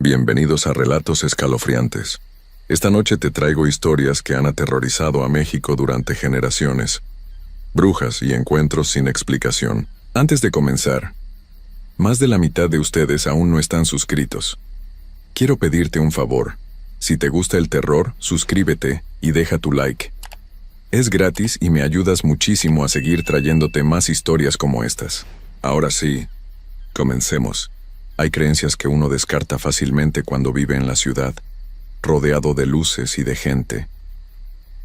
Bienvenidos a Relatos Escalofriantes. Esta noche te traigo historias que han aterrorizado a México durante generaciones. Brujas y encuentros sin explicación. Antes de comenzar, más de la mitad de ustedes aún no están suscritos. Quiero pedirte un favor. Si te gusta el terror, suscríbete y deja tu like. Es gratis y me ayudas muchísimo a seguir trayéndote más historias como estas. Ahora sí, comencemos. Hay creencias que uno descarta fácilmente cuando vive en la ciudad, rodeado de luces y de gente.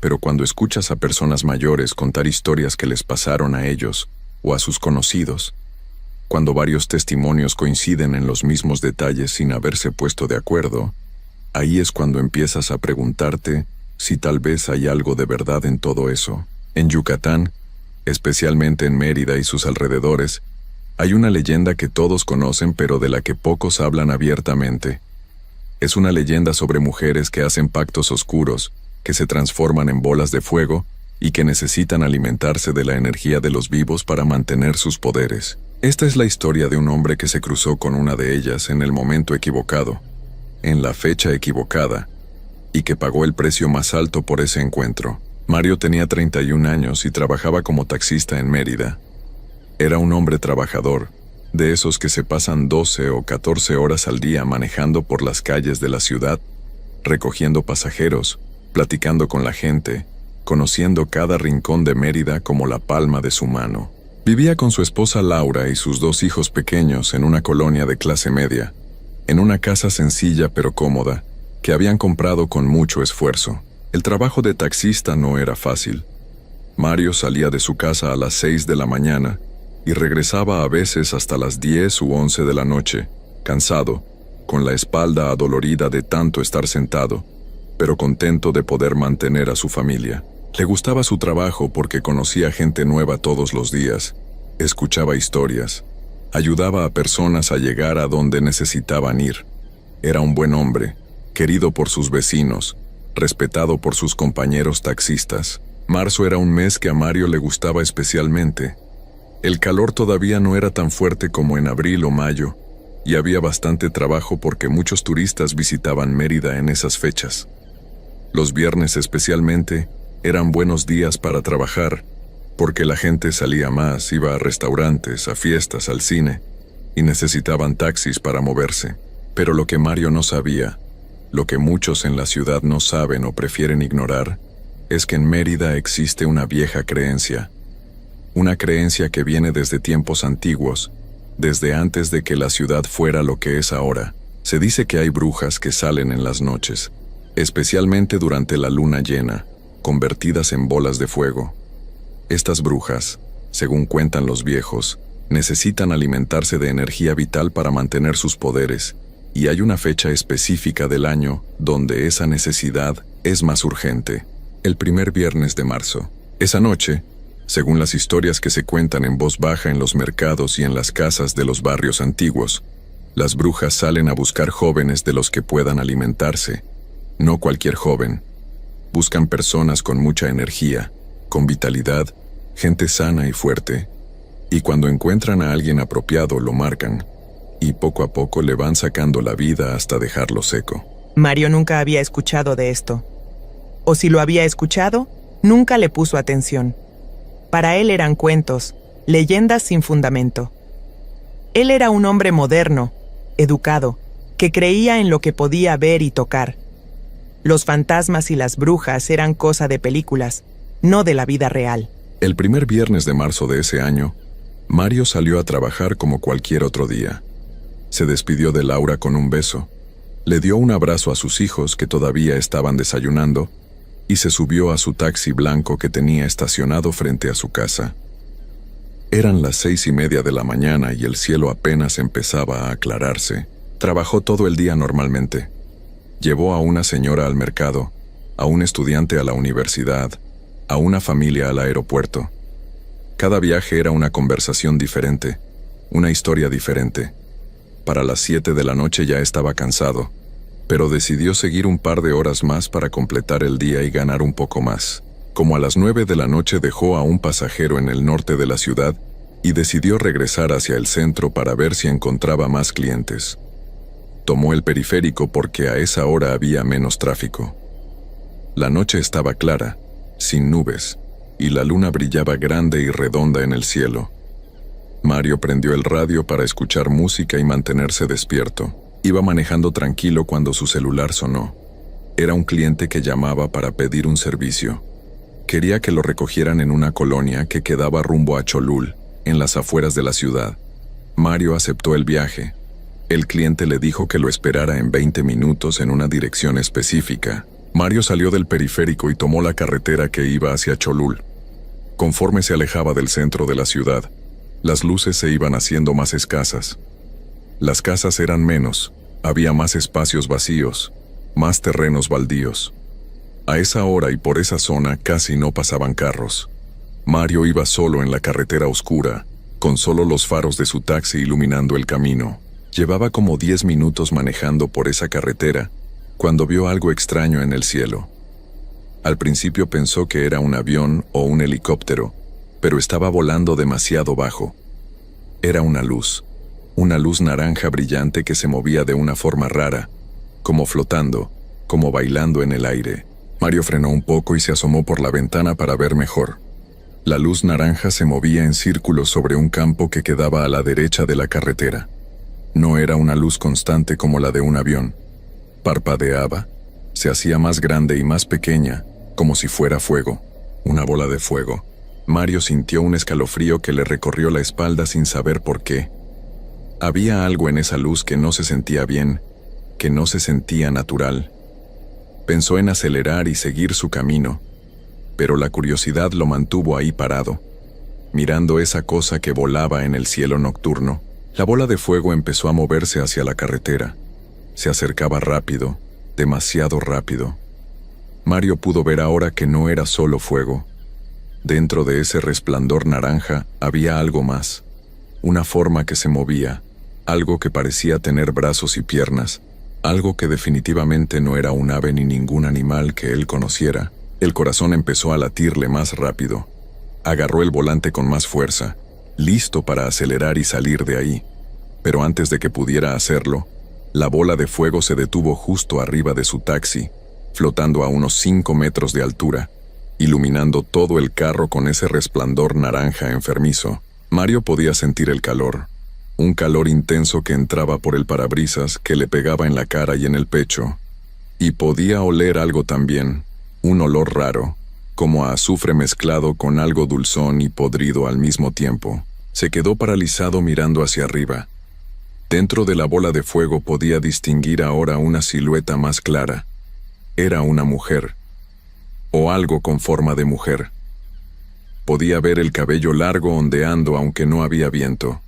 Pero cuando escuchas a personas mayores contar historias que les pasaron a ellos o a sus conocidos, cuando varios testimonios coinciden en los mismos detalles sin haberse puesto de acuerdo, ahí es cuando empiezas a preguntarte si tal vez hay algo de verdad en todo eso. En Yucatán, especialmente en Mérida y sus alrededores, hay una leyenda que todos conocen pero de la que pocos hablan abiertamente. Es una leyenda sobre mujeres que hacen pactos oscuros, que se transforman en bolas de fuego y que necesitan alimentarse de la energía de los vivos para mantener sus poderes. Esta es la historia de un hombre que se cruzó con una de ellas en el momento equivocado, en la fecha equivocada, y que pagó el precio más alto por ese encuentro. Mario tenía 31 años y trabajaba como taxista en Mérida. Era un hombre trabajador, de esos que se pasan 12 o 14 horas al día manejando por las calles de la ciudad, recogiendo pasajeros, platicando con la gente, conociendo cada rincón de Mérida como la palma de su mano. Vivía con su esposa Laura y sus 2 hijos pequeños en una colonia de clase media, en una casa sencilla pero cómoda, que habían comprado con mucho esfuerzo. El trabajo de taxista no era fácil. Mario salía de su casa a las 6 de la mañana y regresaba a veces hasta las 10 u 11 de la noche, cansado, con la espalda adolorida de tanto estar sentado, pero contento de poder mantener a su familia. Le gustaba su trabajo porque conocía gente nueva todos los días, escuchaba historias, ayudaba a personas a llegar a donde necesitaban ir. Era un buen hombre, querido por sus vecinos, respetado por sus compañeros taxistas. Marzo era un mes que a Mario le gustaba especialmente. El calor todavía no era tan fuerte como en abril o mayo, y había bastante trabajo porque muchos turistas visitaban Mérida en esas fechas. Los viernes especialmente eran buenos días para trabajar, porque la gente salía más, iba a restaurantes, a fiestas, al cine, y necesitaban taxis para moverse. Pero lo que Mario no sabía, lo que muchos en la ciudad no saben o prefieren ignorar, es que en Mérida existe una vieja creencia. Una creencia que viene desde tiempos antiguos, desde antes de que la ciudad fuera lo que es ahora. Se dice que hay brujas que salen en las noches, especialmente durante la luna llena, convertidas en bolas de fuego. Estas brujas, según cuentan los viejos, necesitan alimentarse de energía vital para mantener sus poderes, y hay una fecha específica del año donde esa necesidad es más urgente: el primer viernes de marzo. Esa noche, según las historias que se cuentan en voz baja en los mercados y en las casas de los barrios antiguos, las brujas salen a buscar jóvenes de los que puedan alimentarse. No cualquier joven. Buscan personas con mucha energía, con vitalidad, gente sana y fuerte. Y cuando encuentran a alguien apropiado, lo marcan, y poco a poco le van sacando la vida hasta dejarlo seco. Mario nunca había escuchado de esto. O si lo había escuchado, nunca le puso atención. Para él eran cuentos, leyendas sin fundamento. Él era un hombre moderno, educado, que creía en lo que podía ver y tocar. Los fantasmas y las brujas eran cosa de películas, no de la vida real. El primer viernes de marzo de ese año, Mario salió a trabajar como cualquier otro día. Se despidió de Laura con un beso, le dio un abrazo a sus hijos que todavía estaban desayunando, y se subió a su taxi blanco que tenía estacionado frente a su casa. Eran las 6:30 de la mañana y el cielo apenas empezaba a aclararse. Trabajó todo el día normalmente. Llevó a una señora al mercado, a un estudiante a la universidad, a una familia al aeropuerto. Cada viaje era una conversación diferente, una historia diferente. Para las 7 de la noche ya estaba cansado, pero decidió seguir un par de horas más para completar el día y ganar un poco más. Como a las 9 de la noche dejó a un pasajero en el norte de la ciudad y decidió regresar hacia el centro para ver si encontraba más clientes. Tomó el periférico porque a esa hora había menos tráfico. La noche estaba clara, sin nubes, y la luna brillaba grande y redonda en el cielo. Mario prendió el radio para escuchar música y mantenerse despierto. Iba manejando tranquilo cuando su celular sonó. Era un cliente que llamaba para pedir un servicio. Quería que lo recogieran en una colonia que quedaba rumbo a Cholul, en las afueras de la ciudad. Mario aceptó el viaje. El cliente le dijo que lo esperara en 20 minutos en una dirección específica. Mario salió del periférico y tomó la carretera que iba hacia Cholul. Conforme se alejaba del centro de la ciudad, las luces se iban haciendo más escasas. Las casas eran menos, había más espacios vacíos, más terrenos baldíos. A esa hora y por esa zona casi no pasaban carros. Mario iba solo en la carretera oscura, con solo los faros de su taxi iluminando el camino. Llevaba como 10 minutos manejando por esa carretera, cuando vio algo extraño en el cielo. Al principio pensó que era un avión o un helicóptero, pero estaba volando demasiado bajo. Era una luz naranja brillante que se movía de una forma rara, como flotando, como bailando en el aire. Mario frenó un poco y se asomó por la ventana para ver mejor. La luz naranja se movía en círculos sobre un campo que quedaba a la derecha de la carretera. No era una luz constante como la de un avión. Parpadeaba, se hacía más grande y más pequeña, como si fuera fuego, una bola de fuego. Mario sintió un escalofrío que le recorrió la espalda sin saber por qué. Había algo en esa luz que no se sentía bien, que no se sentía natural. Pensó en acelerar y seguir su camino, pero la curiosidad lo mantuvo ahí parado, mirando esa cosa que volaba en el cielo nocturno. La bola de fuego empezó a moverse hacia la carretera. Se acercaba rápido, demasiado rápido. Mario pudo ver ahora que no era solo fuego. Dentro de ese resplandor naranja había algo más, una forma que se movía, algo que parecía tener brazos y piernas, algo que definitivamente no era un ave ni ningún animal que él conociera. El corazón empezó a latirle más rápido. Agarró el volante con más fuerza, listo para acelerar y salir de ahí. Pero antes de que pudiera hacerlo, la bola de fuego se detuvo justo arriba de su taxi, flotando a unos 5 metros de altura, iluminando todo el carro con ese resplandor naranja enfermizo. Mario podía sentir el calor, un calor intenso que entraba por el parabrisas, que le pegaba en la cara y en el pecho. Y podía oler algo también, un olor raro, como a azufre mezclado con algo dulzón y podrido al mismo tiempo. Se quedó paralizado mirando hacia arriba. Dentro de la bola de fuego podía distinguir ahora una silueta más clara. Era una mujer, o algo con forma de mujer. Podía ver el cabello largo ondeando aunque no había viento.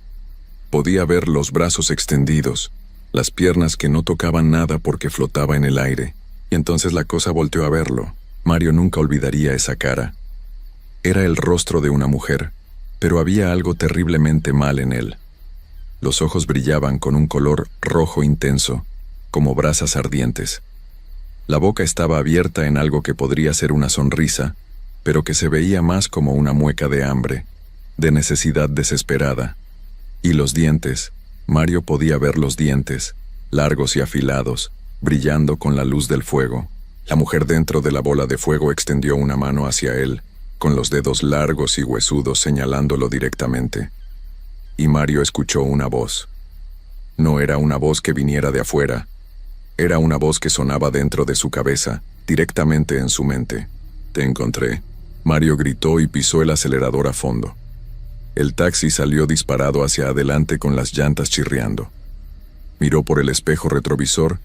Podía ver los brazos extendidos, las piernas que no tocaban nada porque flotaba en el aire. Y entonces la cosa volteó a verlo. Mario nunca olvidaría esa cara. Era el rostro de una mujer, pero había algo terriblemente mal en él. Los ojos brillaban con un color rojo intenso, como brasas ardientes. La boca estaba abierta en algo que podría ser una sonrisa, pero que se veía más como una mueca de hambre, de necesidad desesperada. Y los dientes, Mario podía ver los dientes, largos y afilados, brillando con la luz del fuego. La mujer dentro de la bola de fuego extendió una mano hacia él, con los dedos largos y huesudos señalándolo directamente. Y Mario escuchó una voz. No era una voz que viniera de afuera. Era una voz que sonaba dentro de su cabeza, directamente en su mente. «Te encontré». Mario gritó y pisó el acelerador a fondo. El taxi salió disparado hacia adelante con las llantas chirriando. Miró por el espejo retrovisor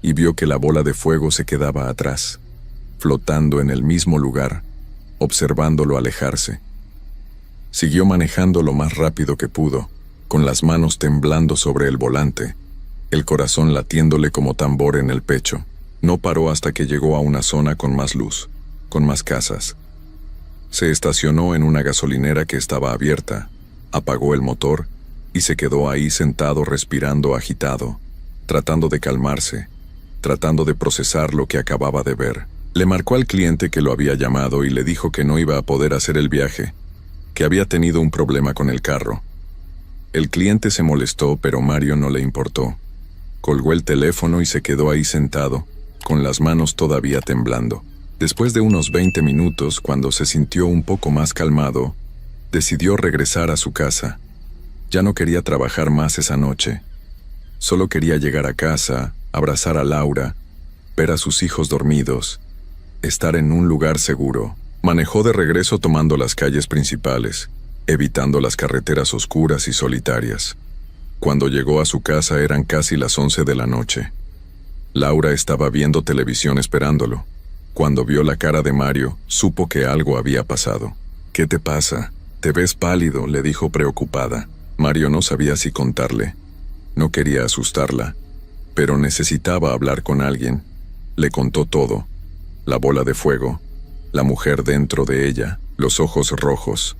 y vio que la bola de fuego se quedaba atrás, flotando en el mismo lugar, observándolo alejarse. Siguió manejando lo más rápido que pudo, con las manos temblando sobre el volante, el corazón latiéndole como tambor en el pecho. No paró hasta que llegó a una zona con más luz, con más casas. Se estacionó en una gasolinera que estaba abierta, apagó el motor y se quedó ahí sentado respirando agitado, tratando de calmarse, tratando de procesar lo que acababa de ver. Le marcó al cliente que lo había llamado y le dijo que no iba a poder hacer el viaje, que había tenido un problema con el carro. El cliente se molestó, pero Mario no le importó. Colgó el teléfono y se quedó ahí sentado, con las manos todavía temblando. Después de unos 20 minutos, cuando se sintió un poco más calmado, decidió regresar a su casa. Ya no quería trabajar más esa noche. Solo quería llegar a casa, abrazar a Laura, ver a sus hijos dormidos, estar en un lugar seguro. Manejó de regreso tomando las calles principales, evitando las carreteras oscuras y solitarias. Cuando llegó a su casa eran casi las 11 de la noche. Laura estaba viendo televisión esperándolo. Cuando vio la cara de Mario, supo que algo había pasado. «¿Qué te pasa? Te ves pálido», le dijo preocupada. Mario no sabía si contarle. No quería asustarla, pero necesitaba hablar con alguien. Le contó todo. La bola de fuego, la mujer dentro de ella, los ojos rojos,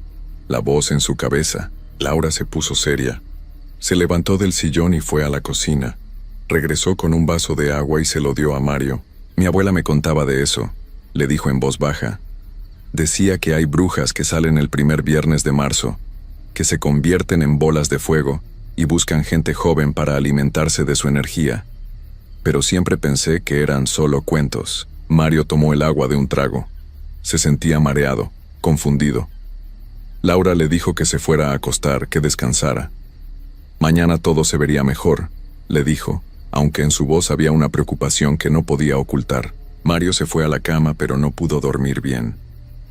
la voz en su cabeza. Laura se puso seria. Se levantó del sillón y fue a la cocina. Regresó con un vaso de agua y se lo dio a Mario. «Mi abuela me contaba de eso», le dijo en voz baja. «Decía que hay brujas que salen el primer viernes de marzo, que se convierten en bolas de fuego y buscan gente joven para alimentarse de su energía. Pero siempre pensé que eran solo cuentos». Mario tomó el agua de un trago. Se sentía mareado, confundido. Laura le dijo que se fuera a acostar, que descansara. «Mañana todo se vería mejor», le dijo, aunque en su voz había una preocupación que no podía ocultar. Mario se fue a la cama, pero no pudo dormir bien.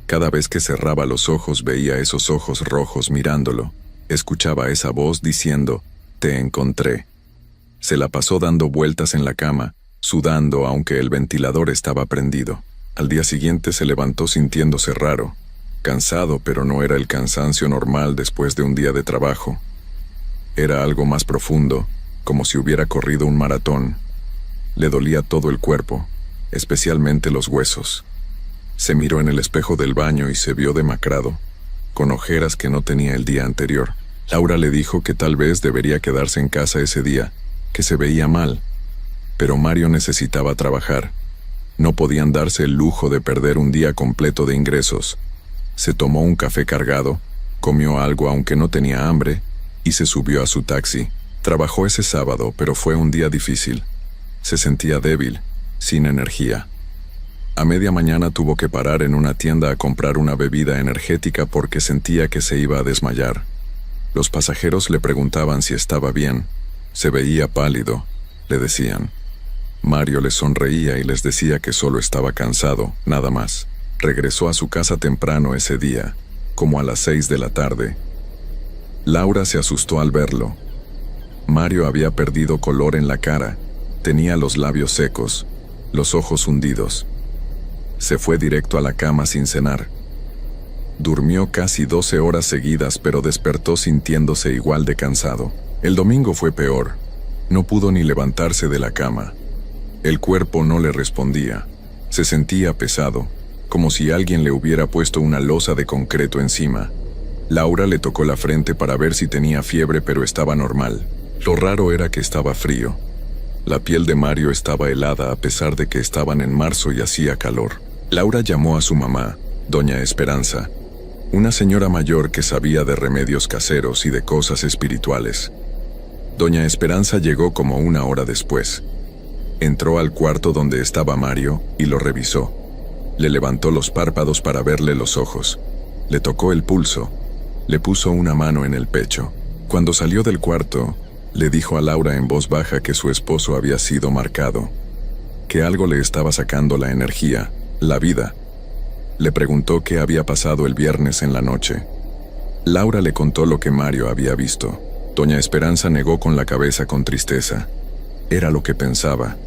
Cada vez que cerraba los ojos veía esos ojos rojos mirándolo. Escuchaba esa voz diciendo, «Te encontré». Se la pasó dando vueltas en la cama, sudando aunque el ventilador estaba prendido. Al día siguiente se levantó sintiéndose raro, cansado, pero no era el cansancio normal después de un día de trabajo. Era algo más profundo, como si hubiera corrido un maratón. Le dolía todo el cuerpo, especialmente los huesos. Se miró en el espejo del baño y se vio demacrado, con ojeras que no tenía el día anterior. Laura le dijo que tal vez debería quedarse en casa ese día, que se veía mal. Pero Mario necesitaba trabajar. No podían darse el lujo de perder un día completo de ingresos. Se tomó un café cargado, comió algo aunque no tenía hambre, y se subió a su taxi. Trabajó ese sábado, pero fue un día difícil. Se sentía débil, sin energía. A media mañana tuvo que parar en una tienda a comprar una bebida energética porque sentía que se iba a desmayar. Los pasajeros le preguntaban si estaba bien. Se veía pálido, le decían. Mario les sonreía y les decía que solo estaba cansado, nada más. Regresó a su casa temprano ese día, como a las 6 de la tarde. Laura se asustó al verlo. Mario había perdido color en la cara, tenía los labios secos, los ojos hundidos. Se fue directo a la cama sin cenar. Durmió casi 12 horas seguidas, pero despertó sintiéndose igual de cansado. El domingo fue peor. No pudo ni levantarse de la cama. El cuerpo no le respondía. Se sentía pesado, como si alguien le hubiera puesto una losa de concreto encima. Laura le tocó la frente para ver si tenía fiebre, pero estaba normal. Lo raro era que estaba frío. La piel de Mario estaba helada a pesar de que estaban en marzo y hacía calor. Laura llamó a su mamá, doña Esperanza, una señora mayor que sabía de remedios caseros y de cosas espirituales. Doña Esperanza llegó como una hora después. Entró al cuarto donde estaba Mario y lo revisó. Le levantó los párpados para verle los ojos. Le tocó el pulso. Le puso una mano en el pecho. Cuando salió del cuarto, le dijo a Laura en voz baja que su esposo había sido marcado, que algo le estaba sacando la energía, la vida. Le preguntó qué había pasado el viernes en la noche. Laura le contó lo que Mario había visto. Doña Esperanza negó con la cabeza con tristeza. Era lo que pensaba.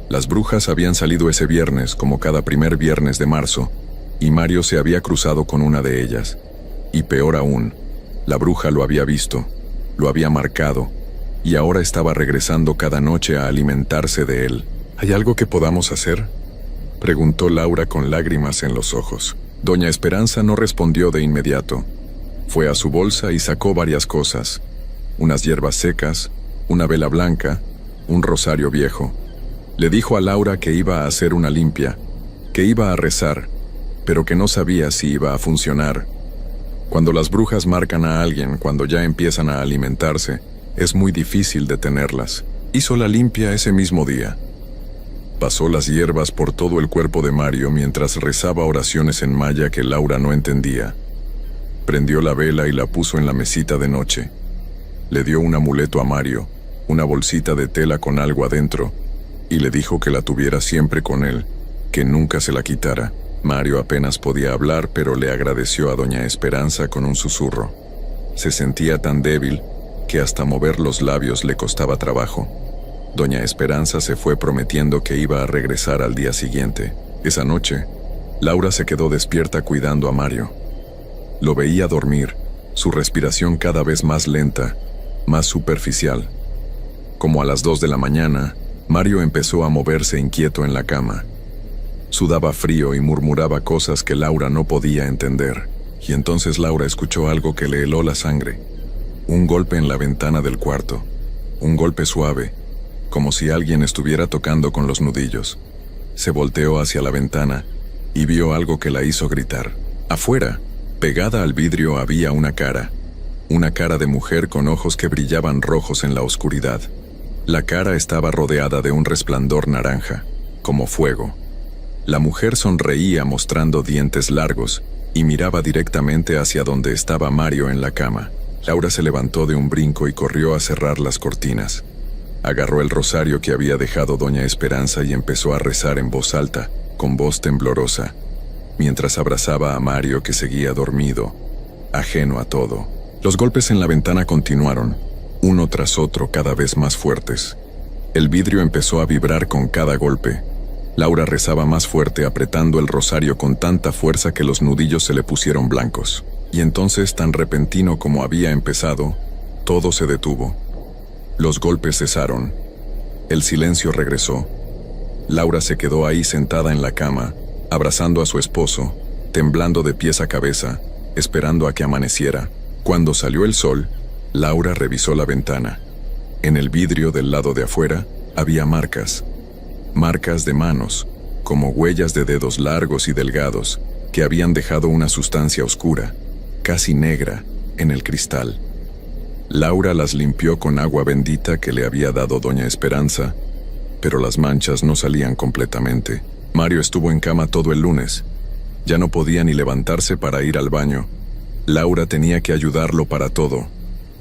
Las brujas habían salido ese viernes como cada primer viernes de marzo, y Mario se había cruzado con una de ellas. Y peor aún, la bruja lo había visto, lo había marcado, y ahora estaba regresando cada noche a alimentarse de él. ¿Hay algo que podamos hacer?, preguntó Laura con lágrimas en los ojos. Doña Esperanza no respondió de inmediato. Fue a su bolsa y sacó varias cosas: unas hierbas secas, una vela blanca, un rosario viejo. Le dijo a Laura que iba a hacer una limpia, que iba a rezar, pero que no sabía si iba a funcionar. Cuando las brujas marcan a alguien cuando ya empiezan a alimentarse, es muy difícil detenerlas. Hizo la limpia ese mismo día. Pasó las hierbas por todo el cuerpo de Mario mientras rezaba oraciones en maya que Laura no entendía. Prendió la vela y la puso en la mesita de noche. Le dio un amuleto a Mario, una bolsita de tela con algo adentro, y le dijo que la tuviera siempre con él, que nunca se la quitara. Mario apenas podía hablar, pero le agradeció a doña Esperanza con un susurro. Se sentía tan débil que hasta mover los labios le costaba trabajo. Doña Esperanza se fue prometiendo que iba a regresar al día siguiente. Esa noche, Laura se quedó despierta cuidando a Mario. Lo veía dormir, su respiración cada vez más lenta, más superficial. Como a las 2 de la mañana, Mario empezó a moverse inquieto en la cama. Sudaba frío y murmuraba cosas que Laura no podía entender. Y entonces Laura escuchó algo que le heló la sangre. Un golpe en la ventana del cuarto. Un golpe suave, como si alguien estuviera tocando con los nudillos. Se volteó hacia la ventana y vio algo que la hizo gritar. Afuera, pegada al vidrio, había una cara de mujer con ojos que brillaban rojos en la oscuridad. La cara estaba rodeada de un resplandor naranja, como fuego. La mujer sonreía mostrando dientes largos y miraba directamente hacia donde estaba Mario en la cama. Laura se levantó de un brinco y corrió a cerrar las cortinas. Agarró el rosario que había dejado doña Esperanza y empezó a rezar en voz alta, con voz temblorosa, mientras abrazaba a Mario, que seguía dormido, ajeno a todo. Los golpes en la ventana continuaron, uno tras otro, cada vez más fuertes. El vidrio empezó a vibrar con cada golpe. Laura rezaba más fuerte, apretando el rosario con tanta fuerza que los nudillos se le pusieron blancos. Y entonces, tan repentino como había empezado, todo se detuvo. Los golpes cesaron. El silencio regresó. Laura se quedó ahí sentada en la cama, abrazando a su esposo, temblando de pies a cabeza, esperando a que amaneciera. Cuando salió el sol, Laura revisó la ventana. En el vidrio del lado de afuera había marcas de manos, como huellas de dedos largos y delgados, que habían dejado una sustancia oscura, casi negra, en el cristal. Laura las limpió con agua bendita que le había dado doña Esperanza, pero las manchas no salían completamente. Mario estuvo en cama todo el lunes. Ya no podía ni levantarse para ir al baño. Laura tenía que ayudarlo para todo.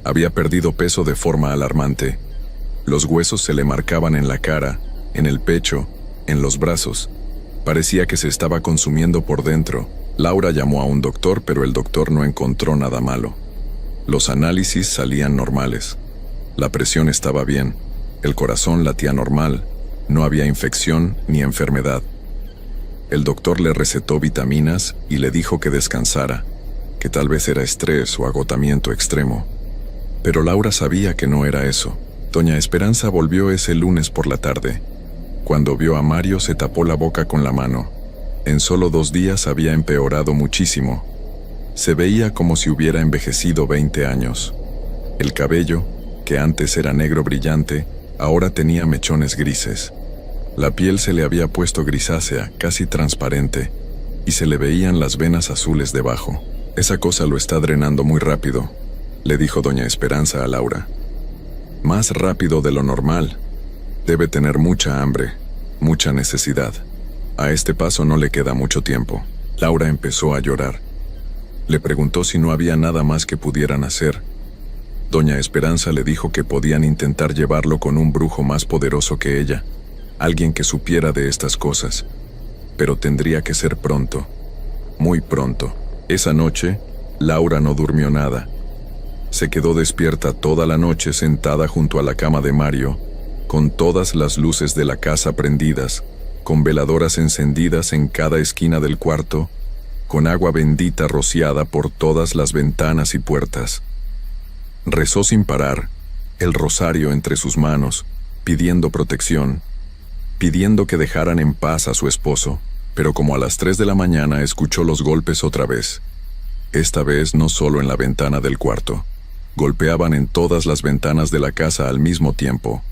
Había perdido peso de forma alarmante. Los huesos se le marcaban en la cara, en el pecho, en los brazos. Parecía que se estaba consumiendo por dentro. Laura llamó a un doctor, pero el doctor no encontró nada malo. Los análisis salían normales. La presión estaba bien. El corazón latía normal. No había infección ni enfermedad. El doctor le recetó vitaminas y le dijo que descansara, que tal vez era estrés o agotamiento extremo. Pero Laura sabía que no era eso. Doña Esperanza volvió ese lunes por la tarde. Cuando vio a Mario, se tapó la boca con la mano. En solo 2 días había empeorado muchísimo. Se veía como si hubiera envejecido 20 años. El cabello, que antes era negro brillante, ahora tenía mechones grises. La piel se le había puesto grisácea, casi transparente, y se le veían las venas azules debajo. Esa cosa lo está drenando muy rápido, le dijo doña Esperanza a Laura. Más rápido de lo normal. Debe tener mucha hambre, mucha necesidad. A este paso no le queda mucho tiempo. Laura empezó a llorar. Le preguntó si no había nada más que pudieran hacer. Doña Esperanza le dijo que podían intentar llevarlo con un brujo más poderoso que ella, alguien que supiera de estas cosas, pero tendría que ser pronto, muy pronto. Esa noche, Laura no durmió nada. Se quedó despierta toda la noche sentada junto a la cama de Mario, con todas las luces de la casa prendidas, con veladoras encendidas en cada esquina del cuarto, con agua bendita rociada por todas las ventanas y puertas. Rezó sin parar, el rosario entre sus manos, pidiendo protección, pidiendo que dejaran en paz a su esposo, pero como a las 3 de la mañana escuchó los golpes otra vez. Esta vez no solo en la ventana del cuarto. Golpeaban en todas las ventanas de la casa al mismo tiempo,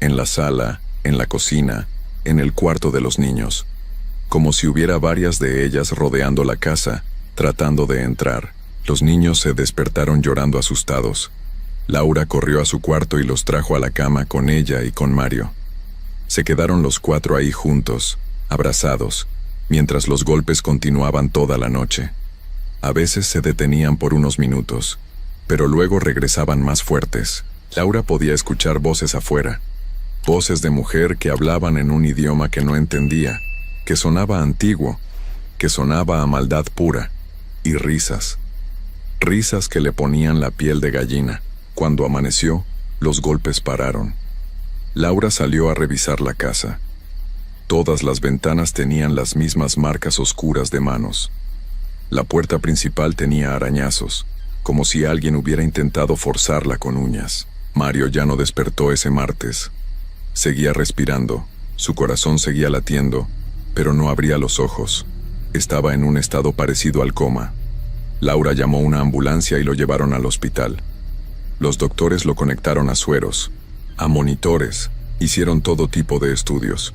en la sala, en la cocina, en el cuarto de los niños, como si hubiera varias de ellas rodeando la casa, tratando de entrar. Los niños se despertaron llorando asustados. Laura corrió a su cuarto y los trajo a la cama con ella y con Mario. Se quedaron los cuatro ahí juntos, abrazados, mientras los golpes continuaban toda la noche. A veces se detenían por unos minutos, pero luego regresaban más fuertes. Laura podía escuchar voces afuera, voces de mujer que hablaban en un idioma que no entendía, que sonaba antiguo, que sonaba a maldad pura, y risas. Risas que le ponían la piel de gallina. Cuando amaneció, los golpes pararon. Laura salió a revisar la casa. Todas las ventanas tenían las mismas marcas oscuras de manos. La puerta principal tenía arañazos, como si alguien hubiera intentado forzarla con uñas. Mario ya no despertó ese martes. Seguía respirando, su corazón seguía latiendo, pero no abría los ojos. Estaba en un estado parecido al coma. Laura llamó una ambulancia y lo llevaron al hospital. Los doctores lo conectaron a sueros, a monitores, hicieron todo tipo de estudios,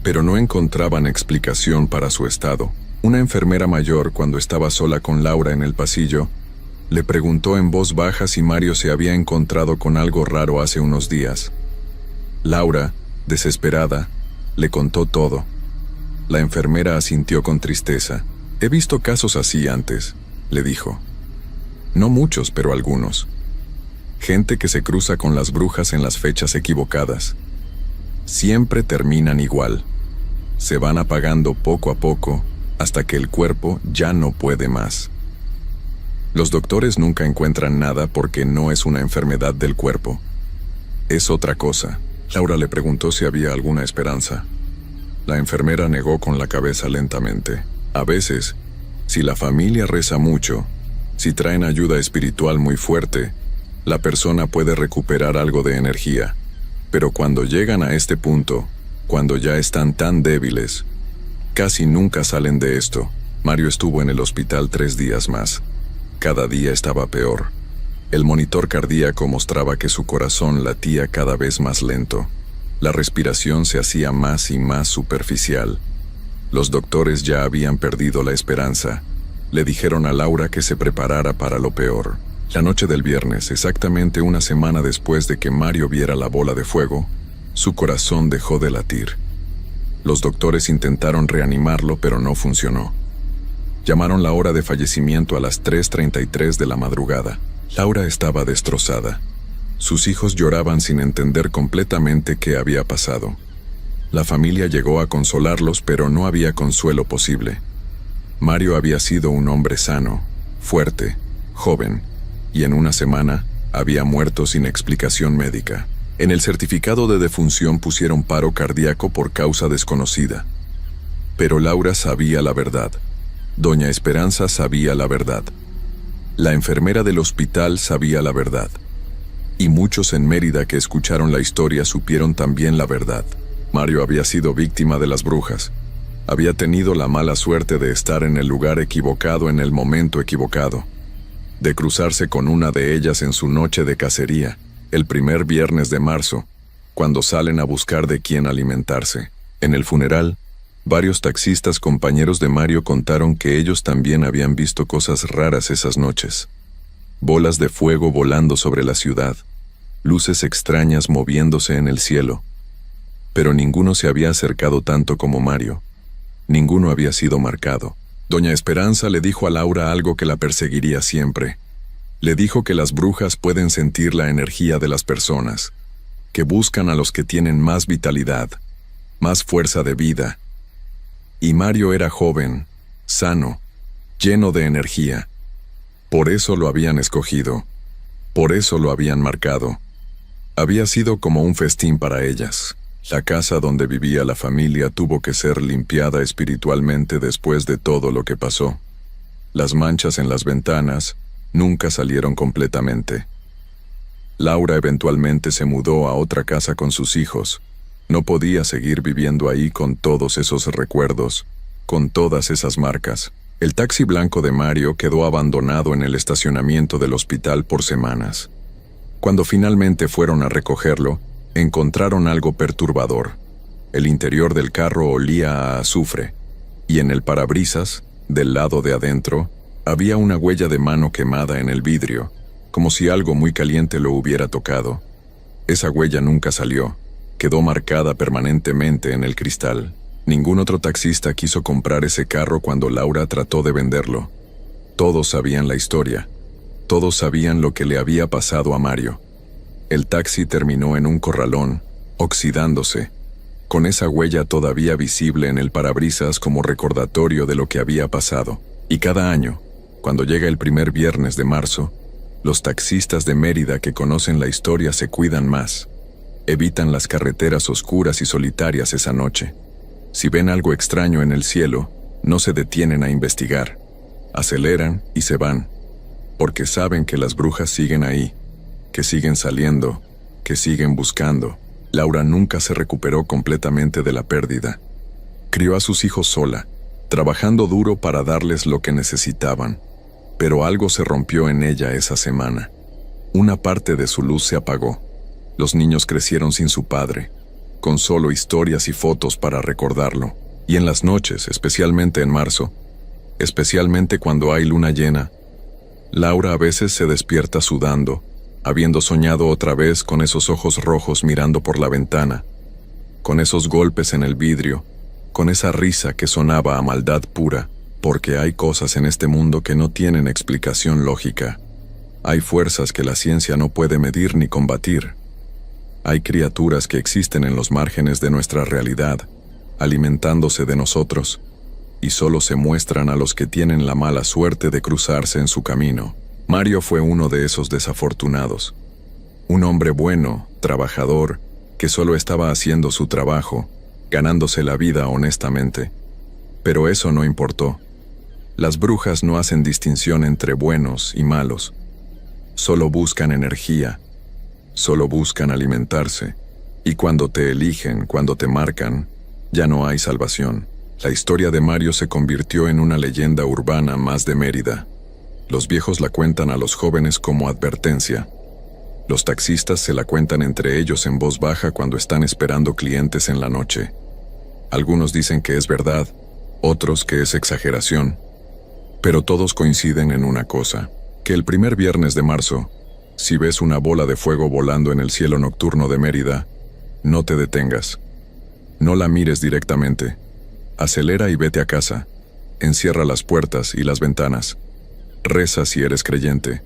pero no encontraban explicación para su estado. Una enfermera mayor, cuando estaba sola con Laura en el pasillo, le preguntó en voz baja si Mario se había encontrado con algo raro hace unos días. Laura, desesperada, le contó todo. La enfermera asintió con tristeza. «He visto casos así antes», le dijo. «No muchos, pero algunos. Gente que se cruza con las brujas en las fechas equivocadas. Siempre terminan igual. Se van apagando poco a poco hasta que el cuerpo ya no puede más. Los doctores nunca encuentran nada porque no es una enfermedad del cuerpo. Es otra cosa». Laura le preguntó si había alguna esperanza. La enfermera negó con la cabeza lentamente. A veces, si la familia reza mucho, si traen ayuda espiritual muy fuerte, la persona puede recuperar algo de energía. Pero cuando llegan a este punto, cuando ya están tan débiles, casi nunca salen de esto. Mario estuvo en el hospital 3 días más. Cada día estaba peor. El monitor cardíaco mostraba que su corazón latía cada vez más lento. La respiración se hacía más y más superficial. Los doctores ya habían perdido la esperanza. Le dijeron a Laura que se preparara para lo peor. La noche del viernes, exactamente una semana después de que Mario viera la bola de fuego, su corazón dejó de latir. Los doctores intentaron reanimarlo, pero no funcionó. Llamaron la hora de fallecimiento a las 3:33 de la madrugada. Laura estaba destrozada. Sus hijos lloraban sin entender completamente qué había pasado. La familia llegó a consolarlos, pero no había consuelo posible. Mario había sido un hombre sano, fuerte, joven, y en una semana había muerto sin explicación médica. En el certificado de defunción pusieron paro cardíaco por causa desconocida. Pero Laura sabía la verdad. Doña Esperanza sabía la verdad. La enfermera del hospital sabía la verdad. Y muchos en Mérida que escucharon la historia supieron también la verdad. Mario había sido víctima de las brujas. Había tenido la mala suerte de estar en el lugar equivocado en el momento equivocado, de cruzarse con una de ellas en su noche de cacería, el primer viernes de marzo, cuando salen a buscar de quién alimentarse. En el funeral, varios taxistas compañeros de Mario contaron que ellos también habían visto cosas raras esas noches. Bolas de fuego volando sobre la ciudad, luces extrañas moviéndose en el cielo. Pero ninguno se había acercado tanto como Mario. Ninguno había sido marcado. Doña Esperanza le dijo a Laura algo que la perseguiría siempre. Le dijo que las brujas pueden sentir la energía de las personas, que buscan a los que tienen más vitalidad, más fuerza de vida. Y Mario era joven, sano, lleno de energía. Por eso lo habían escogido. Por eso lo habían marcado. Había sido como un festín para ellas. La casa donde vivía la familia tuvo que ser limpiada espiritualmente después de todo lo que pasó. Las manchas en las ventanas nunca salieron completamente. Laura eventualmente se mudó a otra casa con sus hijos. No podía seguir viviendo ahí con todos esos recuerdos, con todas esas marcas. El taxi blanco de Mario quedó abandonado en el estacionamiento del hospital por semanas. Cuando finalmente fueron a recogerlo, encontraron algo perturbador. El interior del carro olía a azufre, y en el parabrisas, del lado de adentro, había una huella de mano quemada en el vidrio, como si algo muy caliente lo hubiera tocado. Esa huella nunca salió, quedó marcada permanentemente en el cristal. Ningún otro taxista quiso comprar ese carro cuando Laura trató de venderlo. Todos sabían la historia. Todos sabían lo que le había pasado a Mario. El taxi terminó en un corralón, oxidándose, con esa huella todavía visible en el parabrisas como recordatorio de lo que había pasado. Y cada año, cuando llega el primer viernes de marzo, los taxistas de Mérida que conocen la historia se cuidan más. Evitan las carreteras oscuras y solitarias esa noche. Si ven algo extraño en el cielo, no se detienen a investigar. Aceleran y se van, porque saben que las brujas siguen ahí, que siguen saliendo, que siguen buscando. Laura nunca se recuperó completamente de la pérdida. Crió a sus hijos sola, trabajando duro para darles lo que necesitaban, pero algo se rompió en ella esa semana. Una parte de su luz se apagó. Los niños crecieron sin su padre, con solo historias y fotos para recordarlo. Y en las noches, especialmente en marzo, especialmente cuando hay luna llena, Laura a veces se despierta sudando, habiendo soñado otra vez con esos ojos rojos mirando por la ventana, con esos golpes en el vidrio, con esa risa que sonaba a maldad pura, porque hay cosas en este mundo que no tienen explicación lógica. Hay fuerzas que la ciencia no puede medir ni combatir. Hay criaturas que existen en los márgenes de nuestra realidad, alimentándose de nosotros, y solo se muestran a los que tienen la mala suerte de cruzarse en su camino. Mario fue uno de esos desafortunados. Un hombre bueno, trabajador, que solo estaba haciendo su trabajo, ganándose la vida honestamente. Pero eso no importó. Las brujas no hacen distinción entre buenos y malos. Solo buscan energía. Solo buscan alimentarse. Y cuando te eligen, cuando te marcan, ya no hay salvación. La historia de Mario se convirtió en una leyenda urbana más de Mérida. Los viejos la cuentan a los jóvenes como advertencia. Los taxistas se la cuentan entre ellos en voz baja cuando están esperando clientes en la noche. Algunos dicen que es verdad, otros que es exageración. Pero todos coinciden en una cosa, que el primer viernes de marzo, si ves una bola de fuego volando en el cielo nocturno de Mérida, no te detengas. No la mires directamente. Acelera y vete a casa. Encierra las puertas y las ventanas. Reza si eres creyente.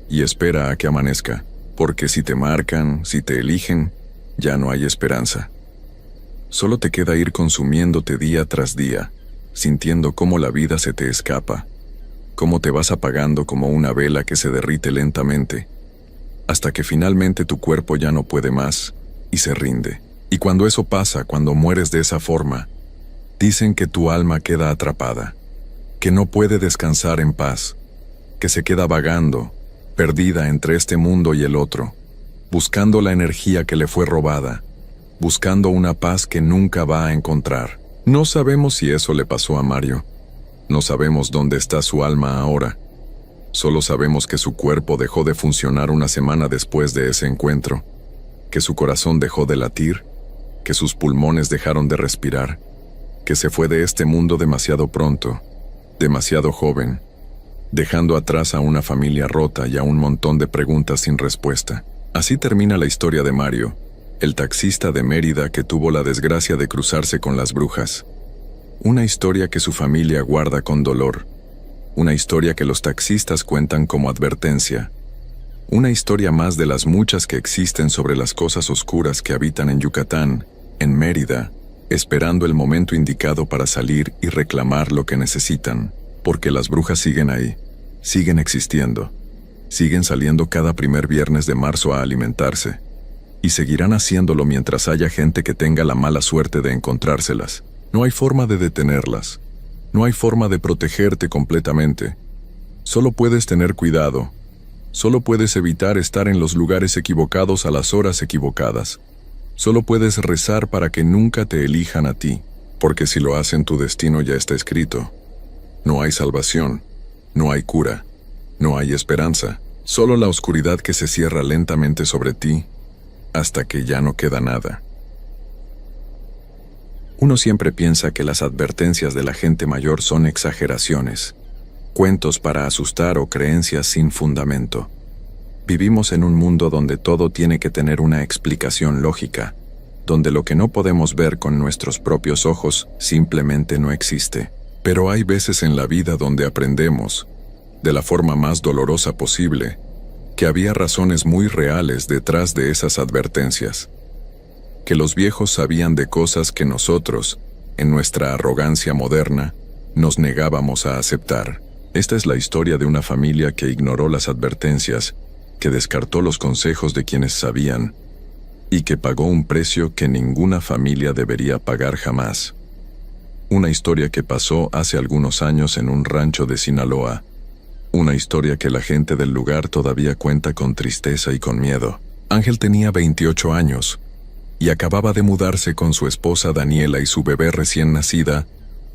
Y espera a que amanezca, porque si te marcan, si te eligen, ya no hay esperanza. Solo te queda ir consumiéndote día tras día, sintiendo cómo la vida se te escapa, cómo te vas apagando como una vela que se derrite lentamente, hasta que finalmente tu cuerpo ya no puede más y se rinde. Y cuando eso pasa, cuando mueres de esa forma, dicen que tu alma queda atrapada, que no puede descansar en paz, que se queda vagando, perdida entre este mundo y el otro, buscando la energía que le fue robada, buscando una paz que nunca va a encontrar. No sabemos si eso le pasó a Mario. No sabemos dónde está su alma ahora. Solo sabemos que su cuerpo dejó de funcionar una semana después de ese encuentro, que su corazón dejó de latir, que sus pulmones dejaron de respirar, que se fue de este mundo demasiado pronto, demasiado joven, dejando atrás a una familia rota y a un montón de preguntas sin respuesta. Así termina la historia de Mario, el taxista de Mérida que tuvo la desgracia de cruzarse con las brujas. Una historia que su familia guarda con dolor. Una historia que los taxistas cuentan como advertencia. Una historia más de las muchas que existen sobre las cosas oscuras que habitan en Yucatán, en Mérida, esperando el momento indicado para salir y reclamar lo que necesitan, porque las brujas siguen ahí, siguen existiendo, siguen saliendo cada primer viernes de marzo a alimentarse, y seguirán haciéndolo mientras haya gente que tenga la mala suerte de encontrárselas. No hay forma de detenerlas, no hay forma de protegerte completamente. Solo puedes tener cuidado, solo puedes evitar estar en los lugares equivocados a las horas equivocadas. Solo puedes rezar para que nunca te elijan a ti, porque si lo hacen tu destino ya está escrito. No hay salvación, no hay cura, no hay esperanza, solo la oscuridad que se cierra lentamente sobre ti, hasta que ya no queda nada. Uno siempre piensa que las advertencias de la gente mayor son exageraciones, cuentos para asustar o creencias sin fundamento. Vivimos en un mundo donde todo tiene que tener una explicación lógica, donde lo que no podemos ver con nuestros propios ojos simplemente no existe. Pero hay veces en la vida donde aprendemos, de la forma más dolorosa posible, que había razones muy reales detrás de esas advertencias. Que los viejos sabían de cosas que nosotros, en nuestra arrogancia moderna, nos negábamos a aceptar. Esta es la historia de una familia que ignoró las advertencias, que descartó los consejos de quienes sabían, y que pagó un precio que ninguna familia debería pagar jamás. Una historia que pasó hace algunos años en un rancho de Sinaloa. Una historia que la gente del lugar todavía cuenta con tristeza y con miedo. Ángel tenía 28 años y acababa de mudarse con su esposa Daniela y su bebé recién nacida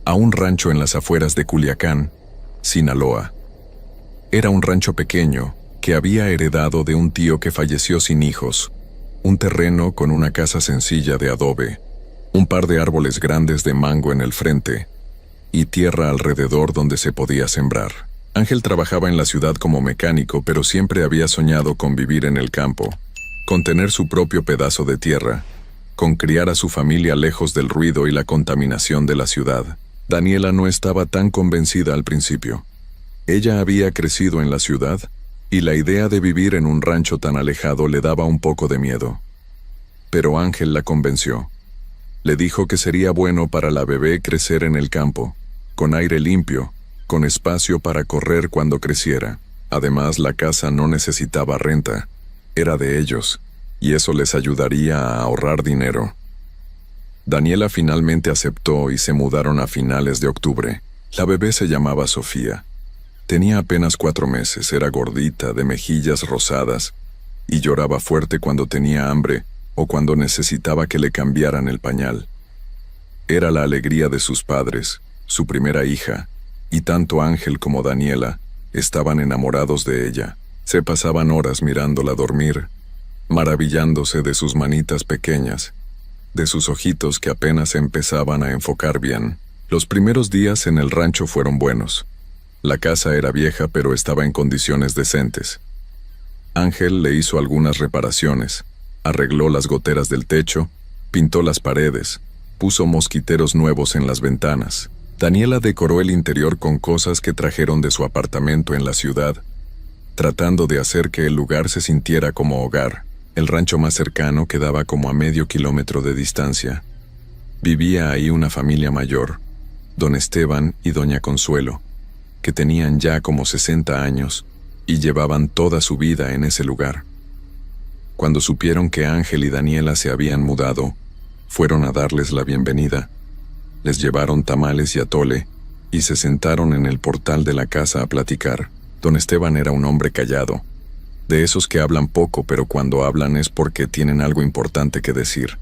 a un rancho en las afueras de Culiacán, Sinaloa. Era un rancho pequeño que había heredado de un tío que falleció sin hijos, un terreno con una casa sencilla de adobe, un par de árboles grandes de mango en el frente y tierra alrededor donde se podía sembrar. Ángel trabajaba en la ciudad como mecánico, pero siempre había soñado con vivir en el campo, con tener su propio pedazo de tierra, con criar a su familia lejos del ruido y la contaminación de la ciudad. Daniela no estaba tan convencida al principio. Ella había crecido en la ciudad, y la idea de vivir en un rancho tan alejado le daba un poco de miedo. Pero Ángel la convenció. Le dijo que sería bueno para la bebé crecer en el campo, con aire limpio, con espacio para correr cuando creciera. Además, la casa no necesitaba renta, era de ellos, y eso les ayudaría a ahorrar dinero. Daniela finalmente aceptó y se mudaron a finales de octubre. La bebé se llamaba Sofía. Tenía apenas 4 meses, era gordita, de mejillas rosadas, y lloraba fuerte cuando tenía hambre o cuando necesitaba que le cambiaran el pañal. Era la alegría de sus padres, su primera hija, y tanto Ángel como Daniela estaban enamorados de ella. Se pasaban horas mirándola dormir, maravillándose de sus manitas pequeñas, de sus ojitos que apenas empezaban a enfocar bien. Los primeros días en el rancho fueron buenos. La casa era vieja, pero estaba en condiciones decentes. Ángel le hizo algunas reparaciones, arregló las goteras del techo, pintó las paredes, puso mosquiteros nuevos en las ventanas. Daniela decoró el interior con cosas que trajeron de su apartamento en la ciudad, tratando de hacer que el lugar se sintiera como hogar. El rancho más cercano quedaba como a medio kilómetro de distancia. Vivía ahí una familia mayor, don Esteban y doña Consuelo, que tenían ya como 60 años y llevaban toda su vida en ese lugar. Cuando supieron que Ángel y Daniela se habían mudado, fueron a darles la bienvenida. Les llevaron tamales y atole, y se sentaron en el portal de la casa a platicar. Don Esteban era un hombre callado, de esos que hablan poco, pero cuando hablan es porque tienen algo importante que decir.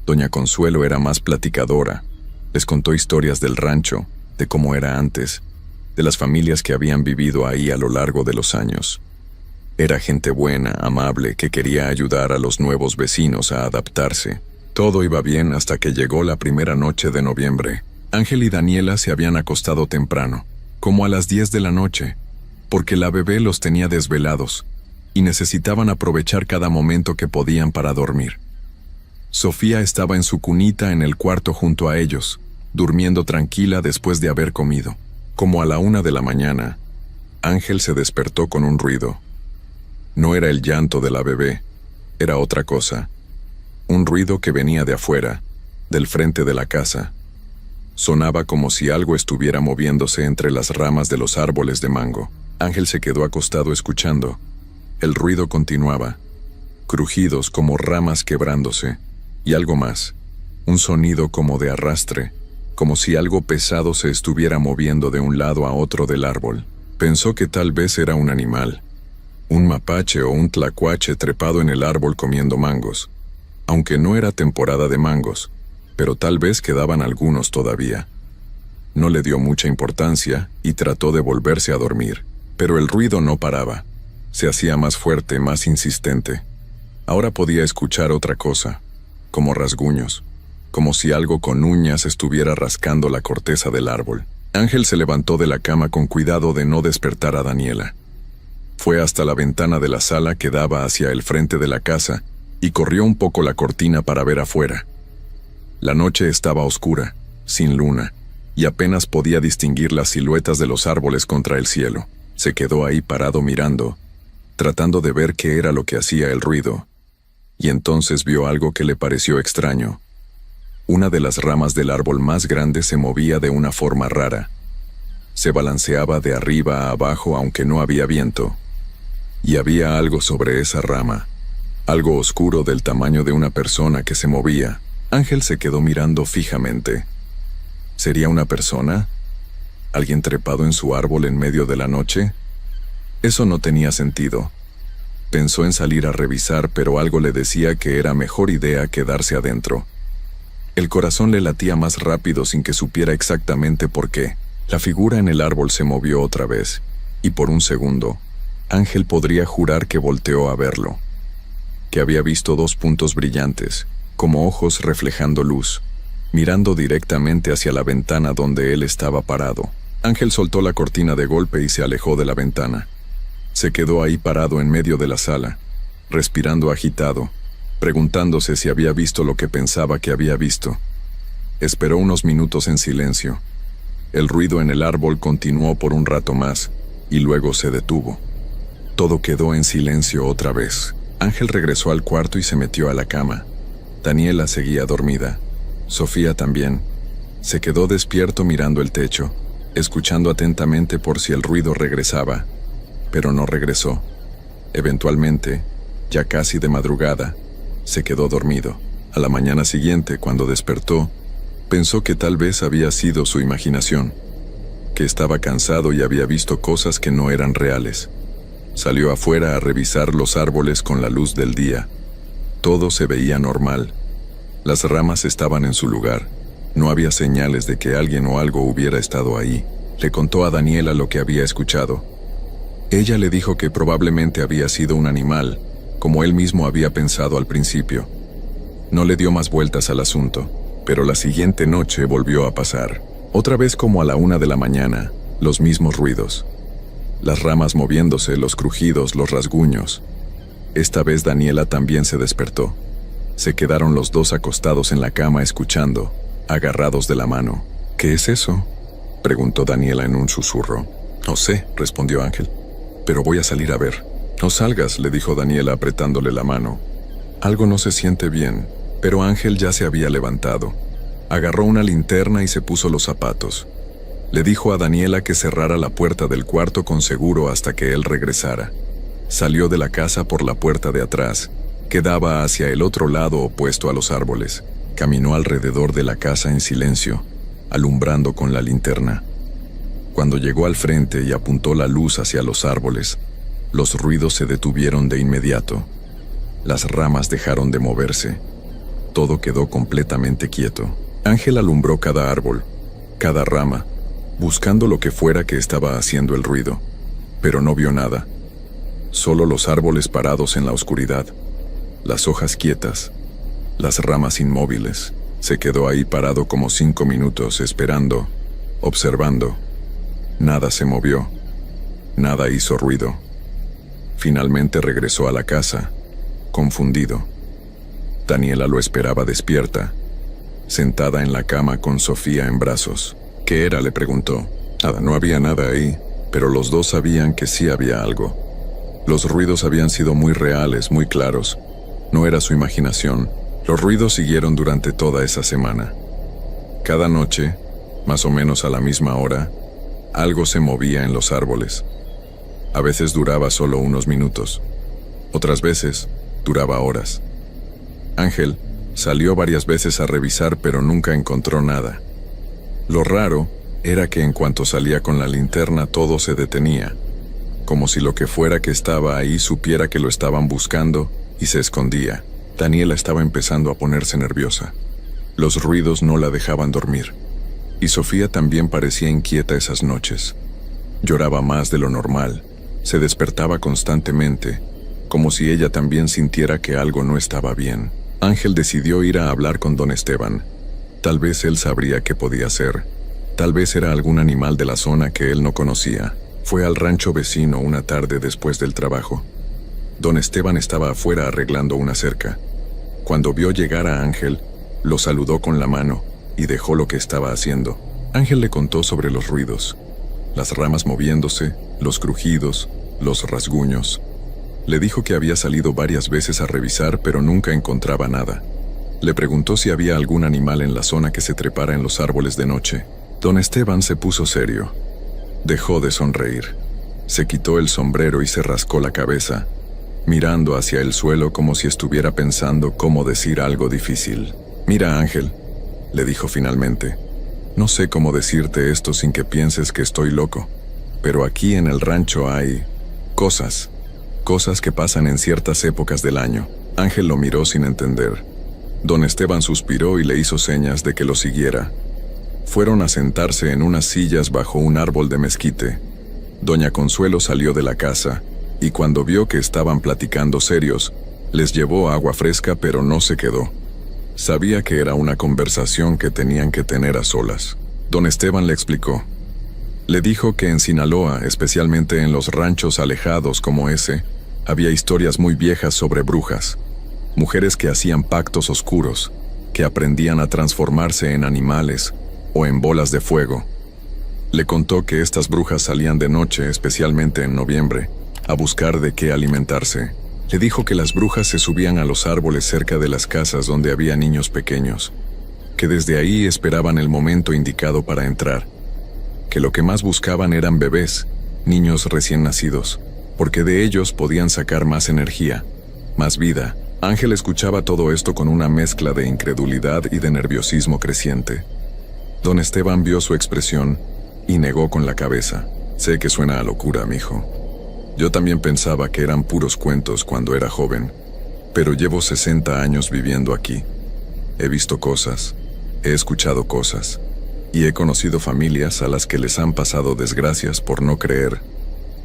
Doña Consuelo era más platicadora, les contó historias del rancho, de cómo era antes, de las familias que habían vivido ahí a lo largo de los años. Era gente buena, amable, que quería ayudar a los nuevos vecinos a adaptarse. Todo iba bien hasta que llegó la primera noche de noviembre. Ángel y Daniela se habían acostado temprano, como a las 10 de la noche, porque la bebé los tenía desvelados, y necesitaban aprovechar cada momento que podían para dormir. Sofía estaba en su cunita en el cuarto junto a ellos, durmiendo tranquila después de haber comido. Como a la 1 de la mañana, Ángel se despertó con un ruido. No era el llanto de la bebé, era otra cosa. Un ruido que venía de afuera, del frente de la casa. Sonaba como si algo estuviera moviéndose entre las ramas de los árboles de mango. Ángel se quedó acostado escuchando. El ruido continuaba. Crujidos como ramas quebrándose. Y algo más. Un sonido como de arrastre, como si algo pesado se estuviera moviendo de un lado a otro del árbol. Pensó que tal vez era un animal. Un mapache o un tlacuache trepado en el árbol comiendo mangos. Aunque no era temporada de mangos, pero tal vez quedaban algunos todavía. No le dio mucha importancia y trató de volverse a dormir, pero el ruido no paraba. Se hacía más fuerte, más insistente. Ahora podía escuchar otra cosa, como rasguños, como si algo con uñas estuviera rascando la corteza del árbol. Ángel se levantó de la cama con cuidado de no despertar a Daniela. Fue hasta la ventana de la sala que daba hacia el frente de la casa y corrió un poco la cortina para ver afuera. La noche estaba oscura, sin luna, y apenas podía distinguir las siluetas de los árboles contra el cielo. Se quedó ahí parado mirando, tratando de ver qué era lo que hacía el ruido, y entonces vio algo que le pareció extraño. Una de las ramas del árbol más grande se movía de una forma rara. Se balanceaba de arriba a abajo aunque no había viento. Y había algo sobre esa rama, algo oscuro del tamaño de una persona que se movía. Ángel se quedó mirando fijamente. ¿Sería una persona? ¿Alguien trepado en su árbol en medio de la noche? Eso no tenía sentido. Pensó en salir a revisar, pero algo le decía que era mejor idea quedarse adentro. El corazón le latía más rápido sin que supiera exactamente por qué. La figura en el árbol se movió otra vez, y por un segundo, Ángel podría jurar que volteó a verlo. Que había visto dos puntos brillantes, como ojos reflejando luz, mirando directamente hacia la ventana donde él estaba parado. Ángel soltó la cortina de golpe y se alejó de la ventana. Se quedó ahí parado en medio de la sala, respirando agitado, preguntándose si había visto lo que pensaba que había visto. Esperó unos minutos en silencio. El ruido en el árbol continuó por un rato más, y luego se detuvo. Todo quedó en silencio otra vez. Ángel regresó al cuarto y se metió a la cama. Daniela seguía dormida. Sofía también. Se quedó despierto mirando el techo, escuchando atentamente por si el ruido regresaba, pero no regresó. Eventualmente, ya casi de madrugada, se quedó dormido. A la mañana siguiente, cuando despertó, pensó que tal vez había sido su imaginación, que estaba cansado y había visto cosas que no eran reales. Salió afuera a revisar los árboles con la luz del día. Todo se veía normal. Las ramas estaban en su lugar. No había señales de que alguien o algo hubiera estado ahí. Le contó a Daniela lo que había escuchado. Ella le dijo que probablemente había sido un animal, como él mismo había pensado al principio. No le dio más vueltas al asunto, pero la siguiente noche volvió a pasar. Otra vez como a la 1 de la mañana, los mismos ruidos. Las ramas moviéndose, los crujidos, los rasguños. Esta vez Daniela también se despertó. Se quedaron los dos acostados en la cama escuchando, agarrados de la mano. ¿Qué es eso?, preguntó Daniela en un susurro. No sé, respondió Ángel, pero voy a salir a ver. No salgas, le dijo Daniela apretándole la mano. Algo no se siente bien, pero Ángel ya se había levantado. Agarró una linterna y se puso los zapatos. Le dijo a Daniela que cerrara la puerta del cuarto con seguro hasta que él regresara. Salió de la casa por la puerta de atrás, que daba hacia el otro lado opuesto a los árboles. Caminó alrededor de la casa en silencio, alumbrando con la linterna. Cuando llegó al frente y apuntó la luz hacia los árboles, los ruidos se detuvieron de inmediato. Las ramas dejaron de moverse. Todo quedó completamente quieto. Ángel alumbró cada árbol, cada rama, buscando lo que fuera que estaba haciendo el ruido, pero no vio nada. Solo los árboles parados en la oscuridad, las hojas quietas, las ramas inmóviles. Se quedó ahí parado como 5 minutos esperando, observando. Nada se movió, nada hizo ruido. Finalmente regresó a la casa, confundido. Daniela lo esperaba despierta, sentada en la cama con Sofía en brazos. ¿Qué era?, le preguntó. Nada, no había nada ahí, pero los dos sabían que sí había algo. Los ruidos habían sido muy reales, muy claros. No era su imaginación. Los ruidos siguieron durante toda esa semana. Cada noche, más o menos a la misma hora, algo se movía en los árboles. A veces duraba solo unos minutos. Otras veces, duraba horas. Ángel salió varias veces a revisar, pero nunca encontró nada. Lo raro era que en cuanto salía con la linterna todo se detenía, como si lo que fuera que estaba ahí supiera que lo estaban buscando y se escondía. Daniela estaba empezando a ponerse nerviosa. Los ruidos no la dejaban dormir. Y Sofía también parecía inquieta esas noches. Lloraba más de lo normal. Se despertaba constantemente, como si ella también sintiera que algo no estaba bien. Ángel decidió ir a hablar con don Esteban. Tal vez él sabría qué podía ser. Tal vez era algún animal de la zona que él no conocía. Fue al rancho vecino una tarde después del trabajo. Don Esteban estaba afuera arreglando una cerca. Cuando vio llegar a Ángel, lo saludó con la mano y dejó lo que estaba haciendo. Ángel le contó sobre los ruidos, las ramas moviéndose, los crujidos, los rasguños. Le dijo que había salido varias veces a revisar, pero nunca encontraba nada. Le preguntó si había algún animal en la zona que se trepara en los árboles de noche. Don Esteban se puso serio. Dejó de sonreír. Se quitó el sombrero y se rascó la cabeza, mirando hacia el suelo como si estuviera pensando cómo decir algo difícil. «Mira, Ángel», le dijo finalmente, «no sé cómo decirte esto sin que pienses que estoy loco, pero aquí en el rancho hay cosas que pasan en ciertas épocas del año». Ángel lo miró sin entender. Don Esteban suspiró y le hizo señas de que lo siguiera. Fueron a sentarse en unas sillas bajo un árbol de mezquite. Doña Consuelo salió de la casa, y cuando vio que estaban platicando serios, les llevó agua fresca, pero no se quedó. Sabía que era una conversación que tenían que tener a solas. Don Esteban le explicó. Le dijo que en Sinaloa, especialmente en los ranchos alejados como ese, había historias muy viejas sobre brujas, mujeres que hacían pactos oscuros, que aprendían a transformarse en animales o en bolas de fuego. Le contó que estas brujas salían de noche, especialmente en noviembre, a buscar de qué alimentarse. Le dijo que las brujas se subían a los árboles cerca de las casas donde había niños pequeños, que desde ahí esperaban el momento indicado para entrar, que lo que más buscaban eran bebés, niños recién nacidos, porque de ellos podían sacar más energía, más vida. Ángel escuchaba todo esto con una mezcla de incredulidad y de nerviosismo creciente. Don Esteban vio su expresión y negó con la cabeza. «Sé que suena a locura, mijo. Yo también pensaba que eran puros cuentos cuando era joven, pero llevo 60 años viviendo aquí. He visto cosas, he escuchado cosas, y he conocido familias a las que les han pasado desgracias por no creer,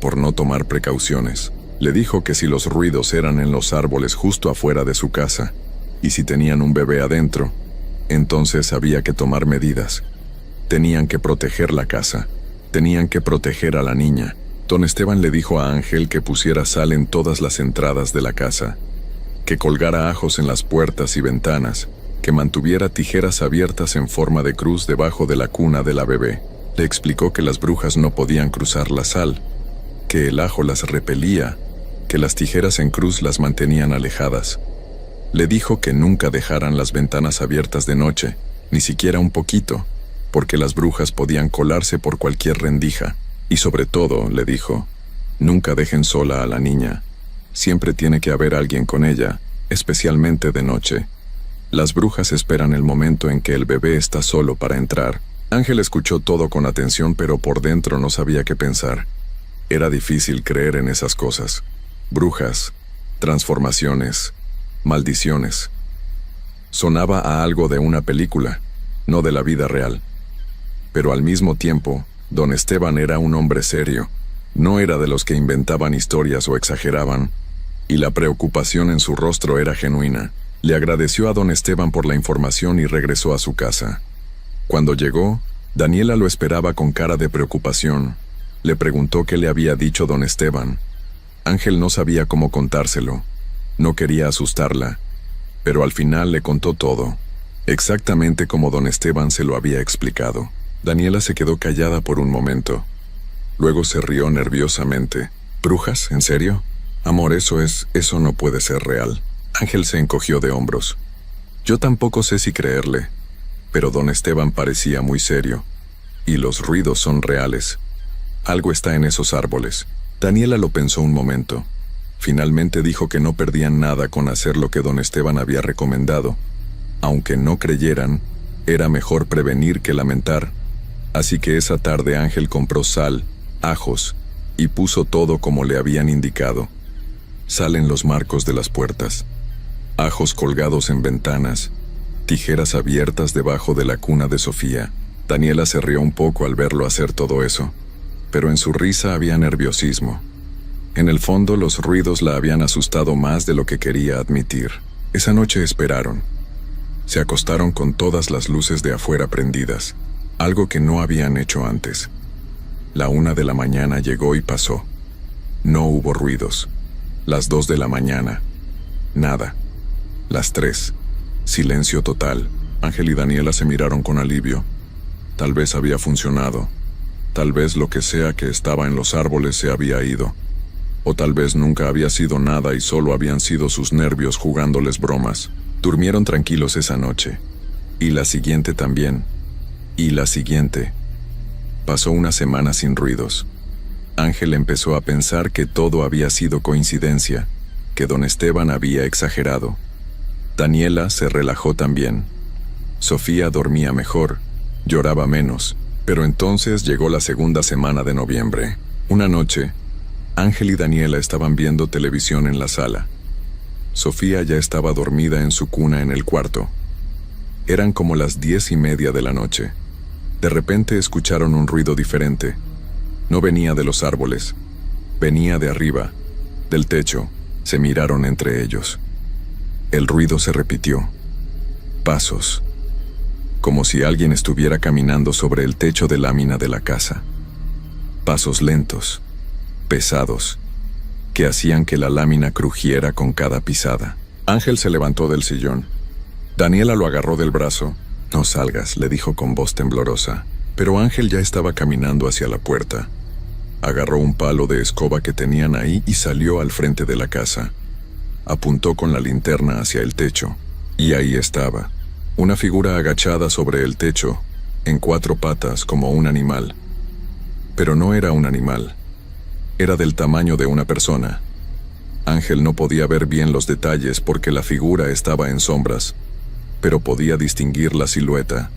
por no tomar precauciones». Le dijo que si los ruidos eran en los árboles justo afuera de su casa, y si tenían un bebé adentro, entonces había que tomar medidas. Tenían que proteger la casa, tenían que proteger a la niña. Don Esteban le dijo a Ángel que pusiera sal en todas las entradas de la casa, que colgara ajos en las puertas y ventanas, que mantuviera tijeras abiertas en forma de cruz debajo de la cuna de la bebé. Le explicó que las brujas no podían cruzar la sal, que el ajo las repelía, que las tijeras en cruz las mantenían alejadas. Le dijo que nunca dejaran las ventanas abiertas de noche, ni siquiera un poquito, porque las brujas podían colarse por cualquier rendija. Y sobre todo, le dijo, nunca dejen sola a la niña. Siempre tiene que haber alguien con ella, especialmente de noche. Las brujas esperan el momento en que el bebé está solo para entrar. Ángel escuchó todo con atención, pero por dentro no sabía qué pensar. Era difícil creer en esas cosas. Brujas, transformaciones, maldiciones. Sonaba a algo de una película, no de la vida real. Pero al mismo tiempo, don Esteban era un hombre serio. No era de los que inventaban historias o exageraban, y la preocupación en su rostro era genuina. Le agradeció a don Esteban por la información y regresó a su casa. Cuando llegó, Daniela lo esperaba con cara de preocupación. Le preguntó qué le había dicho don Esteban. Ángel no sabía cómo contárselo. No quería asustarla, pero al final le contó todo, exactamente como don Esteban se lo había explicado. Daniela se quedó callada por un momento. Luego se rió nerviosamente. ¿Brujas? ¿En serio? Amor, eso no puede ser real. Ángel se encogió de hombros. Yo tampoco sé si creerle, pero don Esteban parecía muy serio, y los ruidos son reales. Algo está en esos árboles. Daniela lo pensó un momento. Finalmente dijo que no perdían nada con hacer lo que don Esteban había recomendado. Aunque no creyeran, era mejor prevenir que lamentar. Así que esa tarde Ángel compró sal, ajos, y puso todo como le habían indicado. Sal en los marcos de las puertas, ajos colgados en ventanas, tijeras abiertas debajo de la cuna de Sofía. Daniela se rió un poco al verlo hacer todo eso, pero en su risa había nerviosismo. En el fondo, los ruidos la habían asustado más de lo que quería admitir. Esa noche esperaron. Se acostaron con todas las luces de afuera prendidas, algo que no habían hecho antes. La 1 de la mañana llegó y pasó. No hubo ruidos. Las 2 de la mañana. Nada. Las 3. Silencio total. Ángel y Daniela se miraron con alivio. Tal vez había funcionado. Tal vez lo que sea que estaba en los árboles se había ido. O tal vez nunca había sido nada y solo habían sido sus nervios jugándoles bromas. Durmieron tranquilos esa noche. Y la siguiente también. Y la siguiente. Pasó una semana sin ruidos. Ángel empezó a pensar que todo había sido coincidencia, que don Esteban había exagerado. Daniela se relajó también. Sofía dormía mejor, lloraba menos, pero entonces llegó la segunda semana de noviembre. Una noche, Ángel y Daniela estaban viendo televisión en la sala. Sofía ya estaba dormida en su cuna en el cuarto. Eran como las 10:30 de la noche. De repente escucharon un ruido diferente. No venía de los árboles, venía de arriba, del techo. Se miraron entre ellos. El ruido se repitió. Pasos. Como si alguien estuviera caminando sobre el techo de lámina de la casa. Pasos lentos, pesados, que hacían que la lámina crujiera con cada pisada. Ángel se levantó del sillón. Daniela lo agarró del brazo. «No salgas», le dijo con voz temblorosa. Pero Ángel ya estaba caminando hacia la puerta. Agarró un palo de escoba que tenían ahí y salió al frente de la casa. Apuntó con la linterna hacia el techo. Y ahí estaba, una figura agachada sobre el techo, en 4 patas como un animal. Pero no era un animal. Era del tamaño de una persona. Ángel no podía ver bien los detalles porque la figura estaba en sombras, pero podía distinguir la silueta.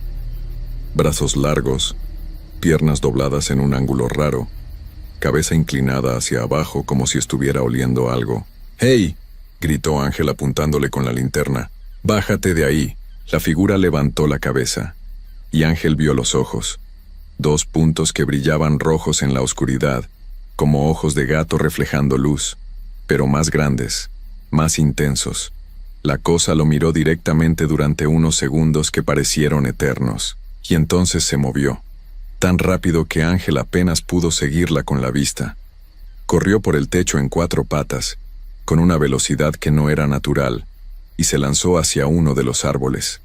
Brazos largos, piernas dobladas en un ángulo raro, cabeza inclinada hacia abajo como si estuviera oliendo algo. «¡Hey!», gritó Ángel apuntándole con la linterna. «¡Bájate de ahí!». La figura levantó la cabeza, y Ángel vio los ojos. 2 puntos que brillaban rojos en la oscuridad, como ojos de gato reflejando luz, pero más grandes, más intensos. La cosa lo miró directamente durante unos segundos que parecieron eternos, y entonces se movió, tan rápido que Ángel apenas pudo seguirla con la vista. Corrió por el techo en 4 patas, con una velocidad que no era natural, y se lanzó hacia uno de los árboles.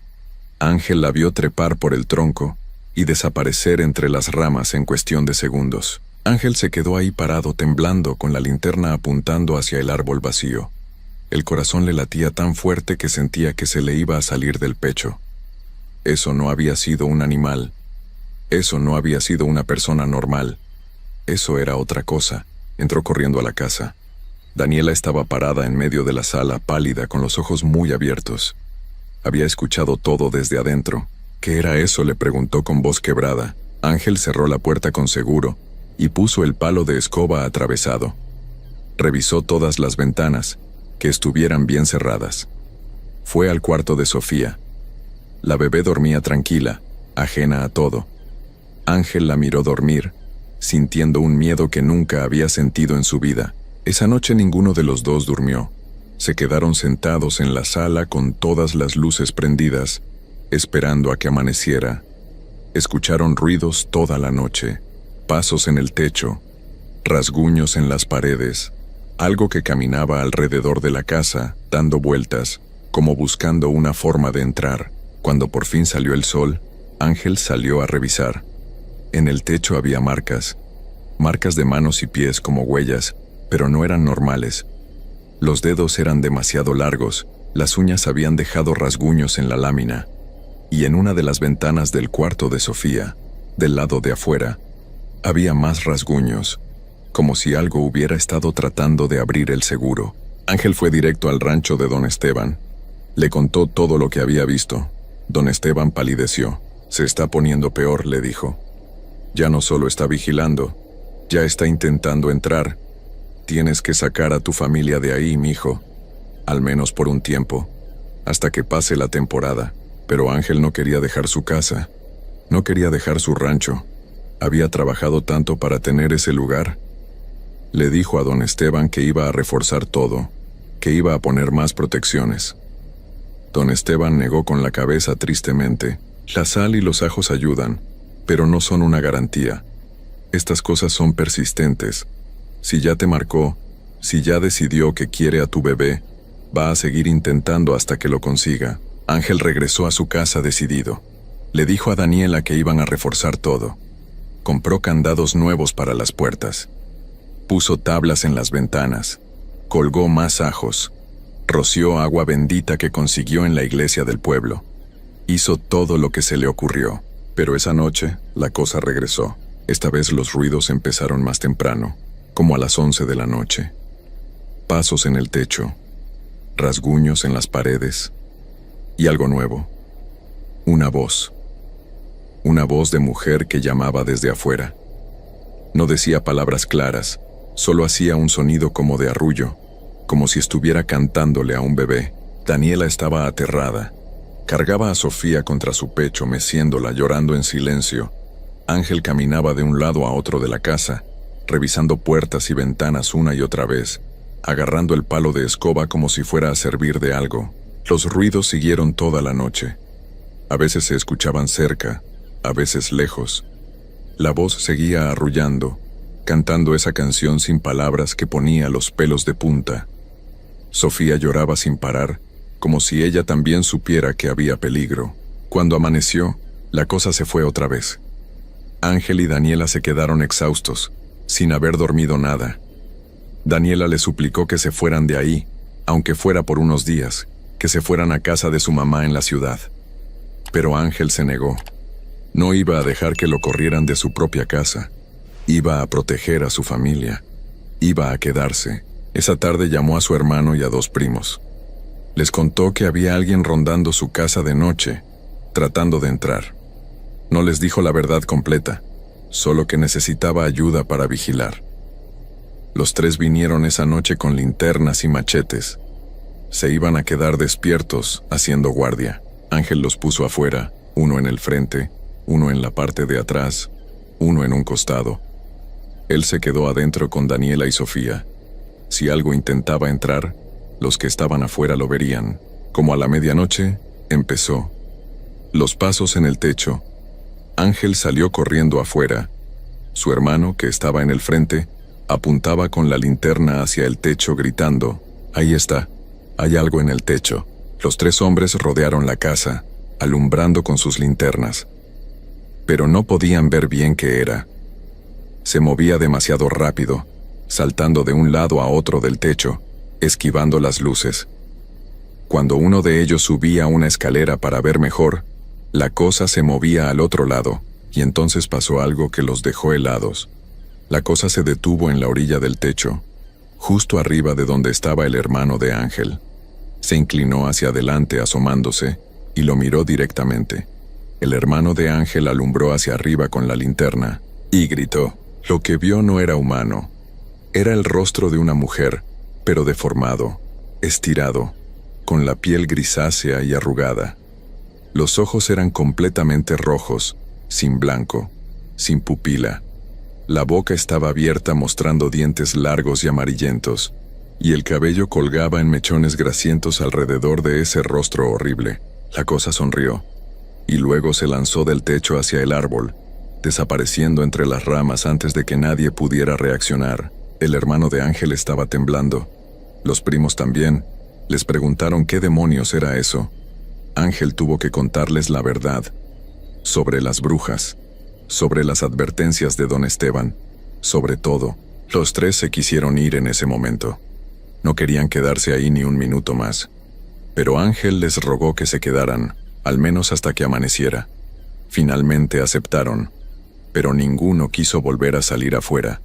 Ángel la vio trepar por el tronco y desaparecer entre las ramas en cuestión de segundos. Ángel se quedó ahí parado temblando con la linterna apuntando hacia el árbol vacío. El corazón le latía tan fuerte que sentía que se le iba a salir del pecho. Eso no había sido un animal. Eso no había sido una persona normal. Eso era otra cosa. Entró corriendo a la casa. Daniela estaba parada en medio de la sala, pálida, con los ojos muy abiertos. Había escuchado todo desde adentro. «¿Qué era eso?», le preguntó con voz quebrada. Ángel cerró la puerta con seguro y puso el palo de escoba atravesado. Revisó todas las ventanas, que estuvieran bien cerradas. Fue al cuarto de Sofía. La bebé dormía tranquila, ajena a todo. Ángel la miró dormir, sintiendo un miedo que nunca había sentido en su vida. Esa noche ninguno de los dos durmió. Se quedaron sentados en la sala con todas las luces prendidas, esperando a que amaneciera. Escucharon ruidos toda la noche, pasos en el techo, rasguños en las paredes, algo que caminaba alrededor de la casa, dando vueltas, como buscando una forma de entrar. Cuando por fin salió el sol, Ángel salió a revisar. En el techo había marcas de manos y pies como huellas, pero no eran normales. Los dedos eran demasiado largos, las uñas habían dejado rasguños en la lámina, y en una de las ventanas del cuarto de Sofía, del lado de afuera, había más rasguños, como si algo hubiera estado tratando de abrir el seguro. Ángel fue directo al rancho de don Esteban. Le contó todo lo que había visto. Don Esteban palideció. «Se está poniendo peor», le dijo. «Ya no solo está vigilando, ya está intentando entrar. Tienes que sacar a tu familia de ahí, mijo. Al menos por un tiempo, hasta que pase la temporada». Pero Ángel no quería dejar su casa, no quería dejar su rancho. Había trabajado tanto para tener ese lugar. Le dijo a don Esteban que iba a reforzar todo, que iba a poner más protecciones. Don Esteban negó con la cabeza tristemente. «La sal y los ajos ayudan, pero no son una garantía. Estas cosas son persistentes. Si ya te marcó, si ya decidió que quiere a tu bebé, va a seguir intentando hasta que lo consiga. Ángel regresó a su casa decidido. Le dijo a Daniela que iban a reforzar todo. Compró candados nuevos para las puertas. Puso tablas en las ventanas. Colgó más ajos. Roció agua bendita que consiguió en la iglesia del pueblo. Hizo todo lo que se le ocurrió. Pero esa noche, la cosa regresó. Esta vez los ruidos empezaron más temprano, como a las 11 de la noche. Pasos en el techo, rasguños en las paredes, y algo nuevo. Una voz. Una voz de mujer que llamaba desde afuera. No decía palabras claras, solo hacía un sonido como de arrullo, como si estuviera cantándole a un bebé. Daniela estaba aterrada. Cargaba a Sofía contra su pecho, meciéndola, llorando en silencio. Ángel caminaba de un lado a otro de la casa, revisando puertas y ventanas una y otra vez, agarrando el palo de escoba como si fuera a servir de algo. Los ruidos siguieron toda la noche. A veces se escuchaban cerca, a veces lejos. La voz seguía arrullando, cantando esa canción sin palabras que ponía los pelos de punta. Sofía lloraba sin parar, como si ella también supiera que había peligro. Cuando amaneció, la cosa se fue otra vez. Ángel y Daniela se quedaron exhaustos, sin haber dormido nada. Daniela le suplicó que se fueran de ahí, aunque fuera por unos días, que se fueran a casa de su mamá en la ciudad. Pero Ángel se negó. No iba a dejar que lo corrieran de su propia casa. Iba a proteger a su familia. Iba a quedarse. Esa tarde llamó a su hermano y a 2 primos. Les contó que había alguien rondando su casa de noche, tratando de entrar. No les dijo la verdad completa, solo que necesitaba ayuda para vigilar. Los 3 vinieron esa noche con linternas y machetes. Se iban a quedar despiertos, haciendo guardia. Ángel los puso afuera, uno en el frente, uno en la parte de atrás, uno en un costado. Él se quedó adentro con Daniela y Sofía. Si algo intentaba entrar, los que estaban afuera lo verían. Como a la medianoche, empezó. Los pasos en el techo. Ángel salió corriendo afuera. Su hermano, que estaba en el frente, apuntaba con la linterna hacia el techo gritando: «Ahí está, hay algo en el techo». Los 3 hombres rodearon la casa, alumbrando con sus linternas. Pero no podían ver bien qué era. Se movía demasiado rápido, saltando de un lado a otro del techo, esquivando las luces. Cuando uno de ellos subía una escalera para ver mejor, la cosa se movía al otro lado, y entonces pasó algo que los dejó helados. La cosa se detuvo en la orilla del techo, justo arriba de donde estaba el hermano de Ángel. Se inclinó hacia adelante asomándose, y lo miró directamente. El hermano de Ángel alumbró hacia arriba con la linterna, y gritó. Lo que vio no era humano. Era el rostro de una mujer, pero deformado, estirado, con la piel grisácea y arrugada. Los ojos eran completamente rojos, sin blanco, sin pupila. La boca estaba abierta mostrando dientes largos y amarillentos, y el cabello colgaba en mechones grasientos alrededor de ese rostro horrible. La cosa sonrió, y luego se lanzó del techo hacia el árbol, desapareciendo entre las ramas antes de que nadie pudiera reaccionar. El hermano de Ángel estaba temblando. Los primos también. Les preguntaron qué demonios era eso. Ángel tuvo que contarles la verdad. Sobre las brujas. Sobre las advertencias de don Esteban. Sobre todo. Los 3 se quisieron ir en ese momento. No querían quedarse ahí ni un minuto más. Pero Ángel les rogó que se quedaran, al menos hasta que amaneciera. Finalmente aceptaron. Pero ninguno quiso volver a salir afuera.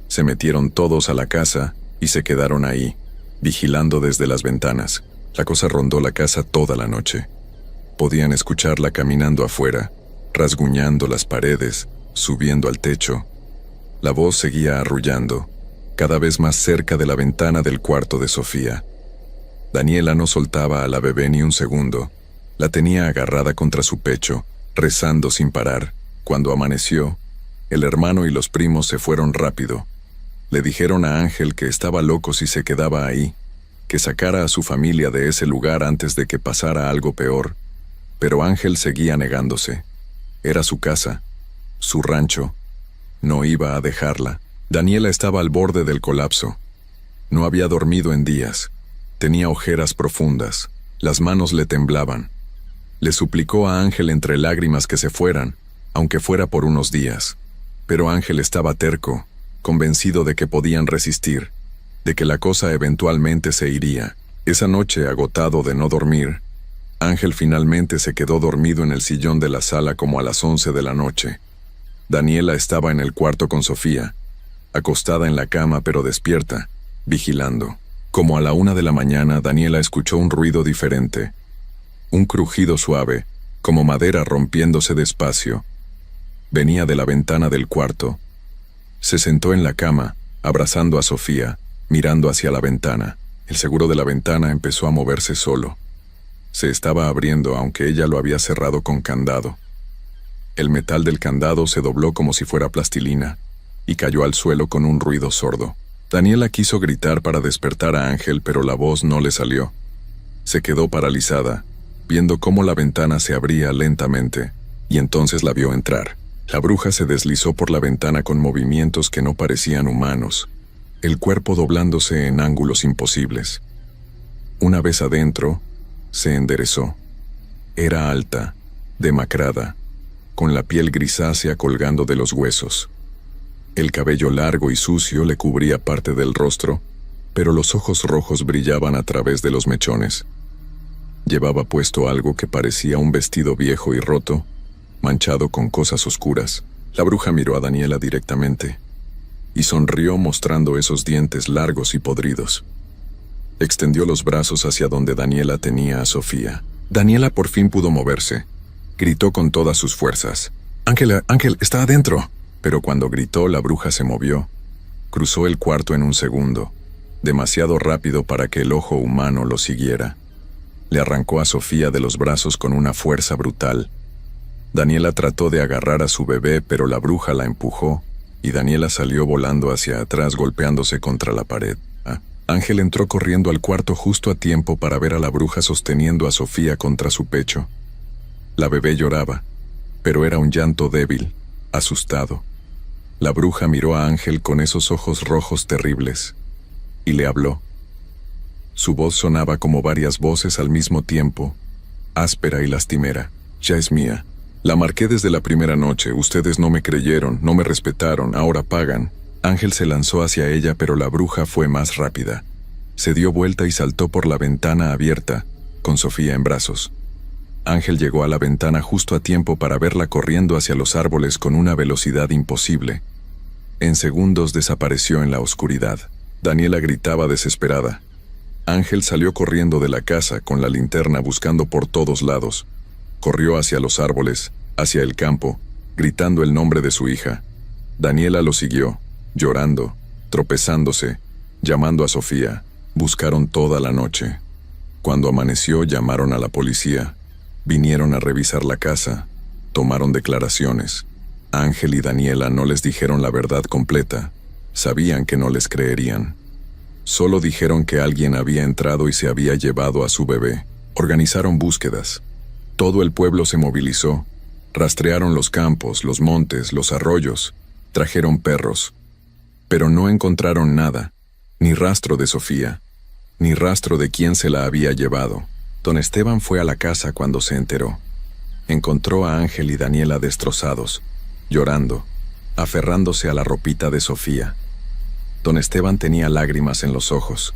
Se metieron todos a la casa y se quedaron ahí, vigilando desde las ventanas. La cosa rondó la casa toda la noche. Podían escucharla caminando afuera, rasguñando las paredes, subiendo al techo. La voz seguía arrullando, cada vez más cerca de la ventana del cuarto de Sofía. Daniela no soltaba a la bebé ni un segundo. La tenía agarrada contra su pecho, rezando sin parar. Cuando amaneció, el hermano y los primos se fueron rápido. Le dijeron a Ángel que estaba loco si se quedaba ahí, que sacara a su familia de ese lugar antes de que pasara algo peor. Pero Ángel seguía negándose. Era su casa, su rancho. No iba a dejarla. Daniela estaba al borde del colapso. No había dormido en días. Tenía ojeras profundas. Las manos le temblaban. Le suplicó a Ángel entre lágrimas que se fueran, aunque fuera por unos días. Pero Ángel estaba terco, convencido de que podían resistir, de que la cosa eventualmente se iría. Esa noche, agotado de no dormir, Ángel finalmente se quedó dormido en el sillón de la sala como a las 11 de la noche. Daniela estaba en el cuarto con Sofía, acostada en la cama pero despierta, vigilando. Como a la 1 de la mañana, Daniela escuchó un ruido diferente. Un crujido suave, como madera rompiéndose despacio. Venía de la ventana del cuarto. Se sentó en la cama, abrazando a Sofía, mirando hacia la ventana. El seguro de la ventana empezó a moverse solo. Se estaba abriendo, aunque ella lo había cerrado con candado. El metal del candado se dobló como si fuera plastilina, y cayó al suelo con un ruido sordo. Daniela quiso gritar para despertar a Ángel, pero la voz no le salió. Se quedó paralizada, viendo cómo la ventana se abría lentamente, y entonces la vio entrar. La bruja se deslizó por la ventana con movimientos que no parecían humanos, el cuerpo doblándose en ángulos imposibles. Una vez adentro, se enderezó. Era alta, demacrada, con la piel grisácea colgando de los huesos. El cabello largo y sucio le cubría parte del rostro, pero los ojos rojos brillaban a través de los mechones. Llevaba puesto algo que parecía un vestido viejo y roto, manchado con cosas oscuras. La bruja miró a Daniela directamente y sonrió mostrando esos dientes largos y podridos. Extendió los brazos hacia donde Daniela tenía a Sofía. Daniela por fin pudo moverse. Gritó con todas sus fuerzas. «Ángel, está adentro». Pero cuando gritó, la bruja se movió. Cruzó el cuarto en un segundo, demasiado rápido para que el ojo humano lo siguiera. Le arrancó a Sofía de los brazos con una fuerza brutal. Daniela trató de agarrar a su bebé, pero la bruja la empujó, y Daniela salió volando hacia atrás golpeándose contra la pared. Ángel entró corriendo al cuarto justo a tiempo para ver a la bruja sosteniendo a Sofía contra su pecho. La bebé lloraba, pero era un llanto débil, asustado. La bruja miró a Ángel con esos ojos rojos terribles, y le habló. Su voz sonaba como varias voces al mismo tiempo, áspera y lastimera. «Ya es mía. La marqué desde la primera noche. Ustedes no me creyeron, no me respetaron, ahora pagan». Ángel se lanzó hacia ella, pero la bruja fue más rápida. Se dio vuelta y saltó por la ventana abierta, con Sofía en brazos. Ángel llegó a la ventana justo a tiempo para verla corriendo hacia los árboles con una velocidad imposible. En segundos desapareció en la oscuridad. Daniela gritaba desesperada. Ángel salió corriendo de la casa con la linterna buscando por todos lados. Corrió hacia los árboles, hacia el campo, gritando el nombre de su hija. Daniela lo siguió, llorando, tropezándose, llamando a Sofía. Buscaron toda la noche. Cuando amaneció, llamaron a la policía. Vinieron a revisar la casa, tomaron declaraciones. Ángel y Daniela no les dijeron la verdad completa. Sabían que no les creerían. Solo dijeron que alguien había entrado y se había llevado a su bebé. Organizaron búsquedas. Todo el pueblo se movilizó. Rastrearon los campos, los montes, los arroyos. Trajeron perros. Pero no encontraron nada, ni rastro de Sofía, ni rastro de quién se la había llevado. Don Esteban fue a la casa cuando se enteró. Encontró a Ángel y Daniela destrozados, llorando, aferrándose a la ropita de Sofía. Don Esteban tenía lágrimas en los ojos.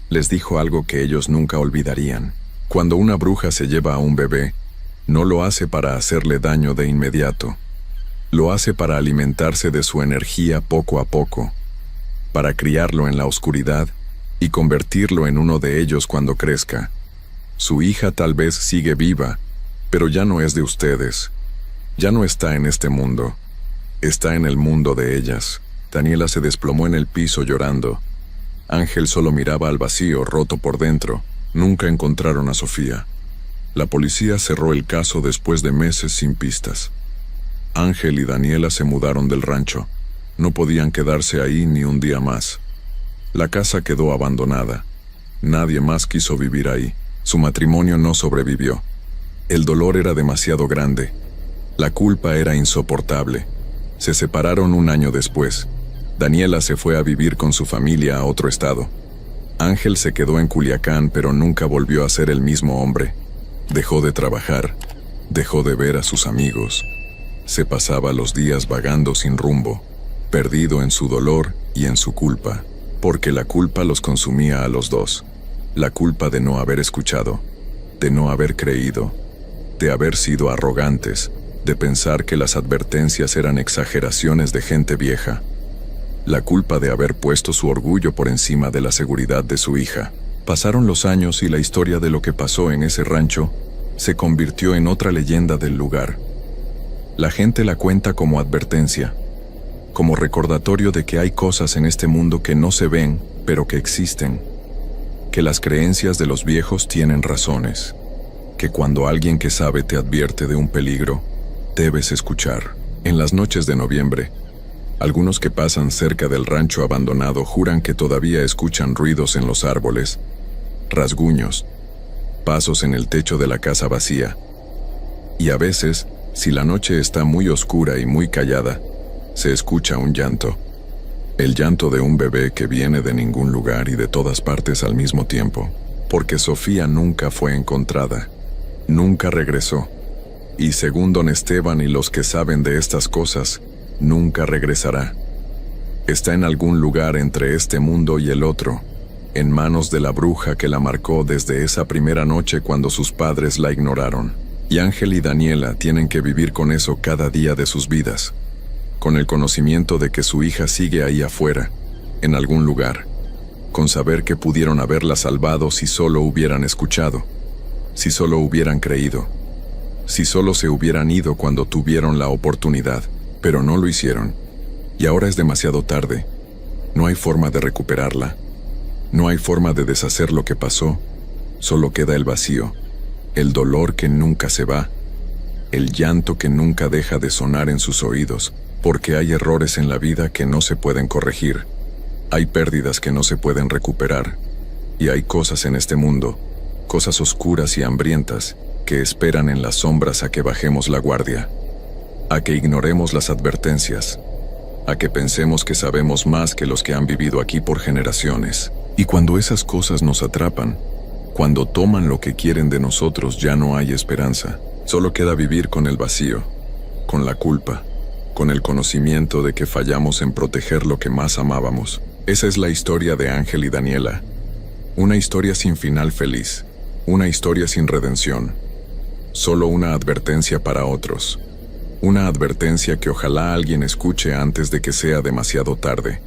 Les dijo algo que ellos nunca olvidarían. Cuando una bruja se lleva a un bebé, no lo hace para hacerle daño de inmediato. Lo hace para alimentarse de su energía poco a poco, para criarlo en la oscuridad y convertirlo en uno de ellos cuando crezca. Su hija tal vez sigue viva, pero ya no es de ustedes. Ya no está en este mundo. Está en el mundo de ellas. Daniela se desplomó en el piso llorando. Ángel solo miraba al vacío, roto por dentro. Nunca encontraron a Sofía. La policía cerró el caso después de meses sin pistas. Ángel y Daniela se mudaron del rancho. No podían quedarse ahí ni un día más. La casa quedó abandonada. Nadie más quiso vivir ahí. Su matrimonio no sobrevivió. El dolor era demasiado grande. La culpa era insoportable. Se separaron un año después. Daniela se fue a vivir con su familia a otro estado. Ángel se quedó en Culiacán, pero nunca volvió a ser el mismo hombre. Dejó de trabajar, dejó de ver a sus amigos. Se pasaba los días vagando sin rumbo, perdido en su dolor y en su culpa, porque la culpa los consumía a los dos. La culpa de no haber escuchado, de no haber creído, de haber sido arrogantes, de pensar que las advertencias eran exageraciones de gente vieja. La culpa de haber puesto su orgullo por encima de la seguridad de su hija. Pasaron los años y la historia de lo que pasó en ese rancho se convirtió en otra leyenda del lugar. La gente la cuenta como advertencia, como recordatorio de que hay cosas en este mundo que no se ven, pero que existen, que las creencias de los viejos tienen razones, que cuando alguien que sabe te advierte de un peligro, debes escuchar. En las noches de noviembre, algunos que pasan cerca del rancho abandonado juran que todavía escuchan ruidos en los árboles, rasguños, pasos en el techo de la casa vacía. Y a veces, si la noche está muy oscura y muy callada, se escucha un llanto. El llanto de un bebé que viene de ningún lugar y de todas partes al mismo tiempo, porque Sofía nunca fue encontrada, nunca regresó. Y según don Esteban y los que saben de estas cosas, nunca regresará. Está en algún lugar entre este mundo y el otro, en manos de la bruja que la marcó desde esa primera noche cuando sus padres la ignoraron. Y Ángel y Daniela tienen que vivir con eso cada día de sus vidas, con el conocimiento de que su hija sigue ahí afuera, en algún lugar, con saber que pudieron haberla salvado si solo hubieran escuchado, si solo hubieran creído, si solo se hubieran ido cuando tuvieron la oportunidad. Pero no lo hicieron, y ahora es demasiado tarde. No hay forma de recuperarla. No hay forma de deshacer lo que pasó. Solo queda el vacío, el dolor que nunca se va, el llanto que nunca deja de sonar en sus oídos, porque hay errores en la vida que no se pueden corregir. Hay pérdidas que no se pueden recuperar, y hay cosas en este mundo, cosas oscuras y hambrientas, que esperan en las sombras a que bajemos la guardia, a que ignoremos las advertencias, a que pensemos que sabemos más que los que han vivido aquí por generaciones. Y cuando esas cosas nos atrapan, cuando toman lo que quieren de nosotros, ya no hay esperanza. Solo queda vivir con el vacío, con la culpa, con el conocimiento de que fallamos en proteger lo que más amábamos. Esa es la historia de Ángel y Daniela. Una historia sin final feliz, una historia sin redención. Solo una advertencia para otros. Una advertencia que ojalá alguien escuche antes de que sea demasiado tarde.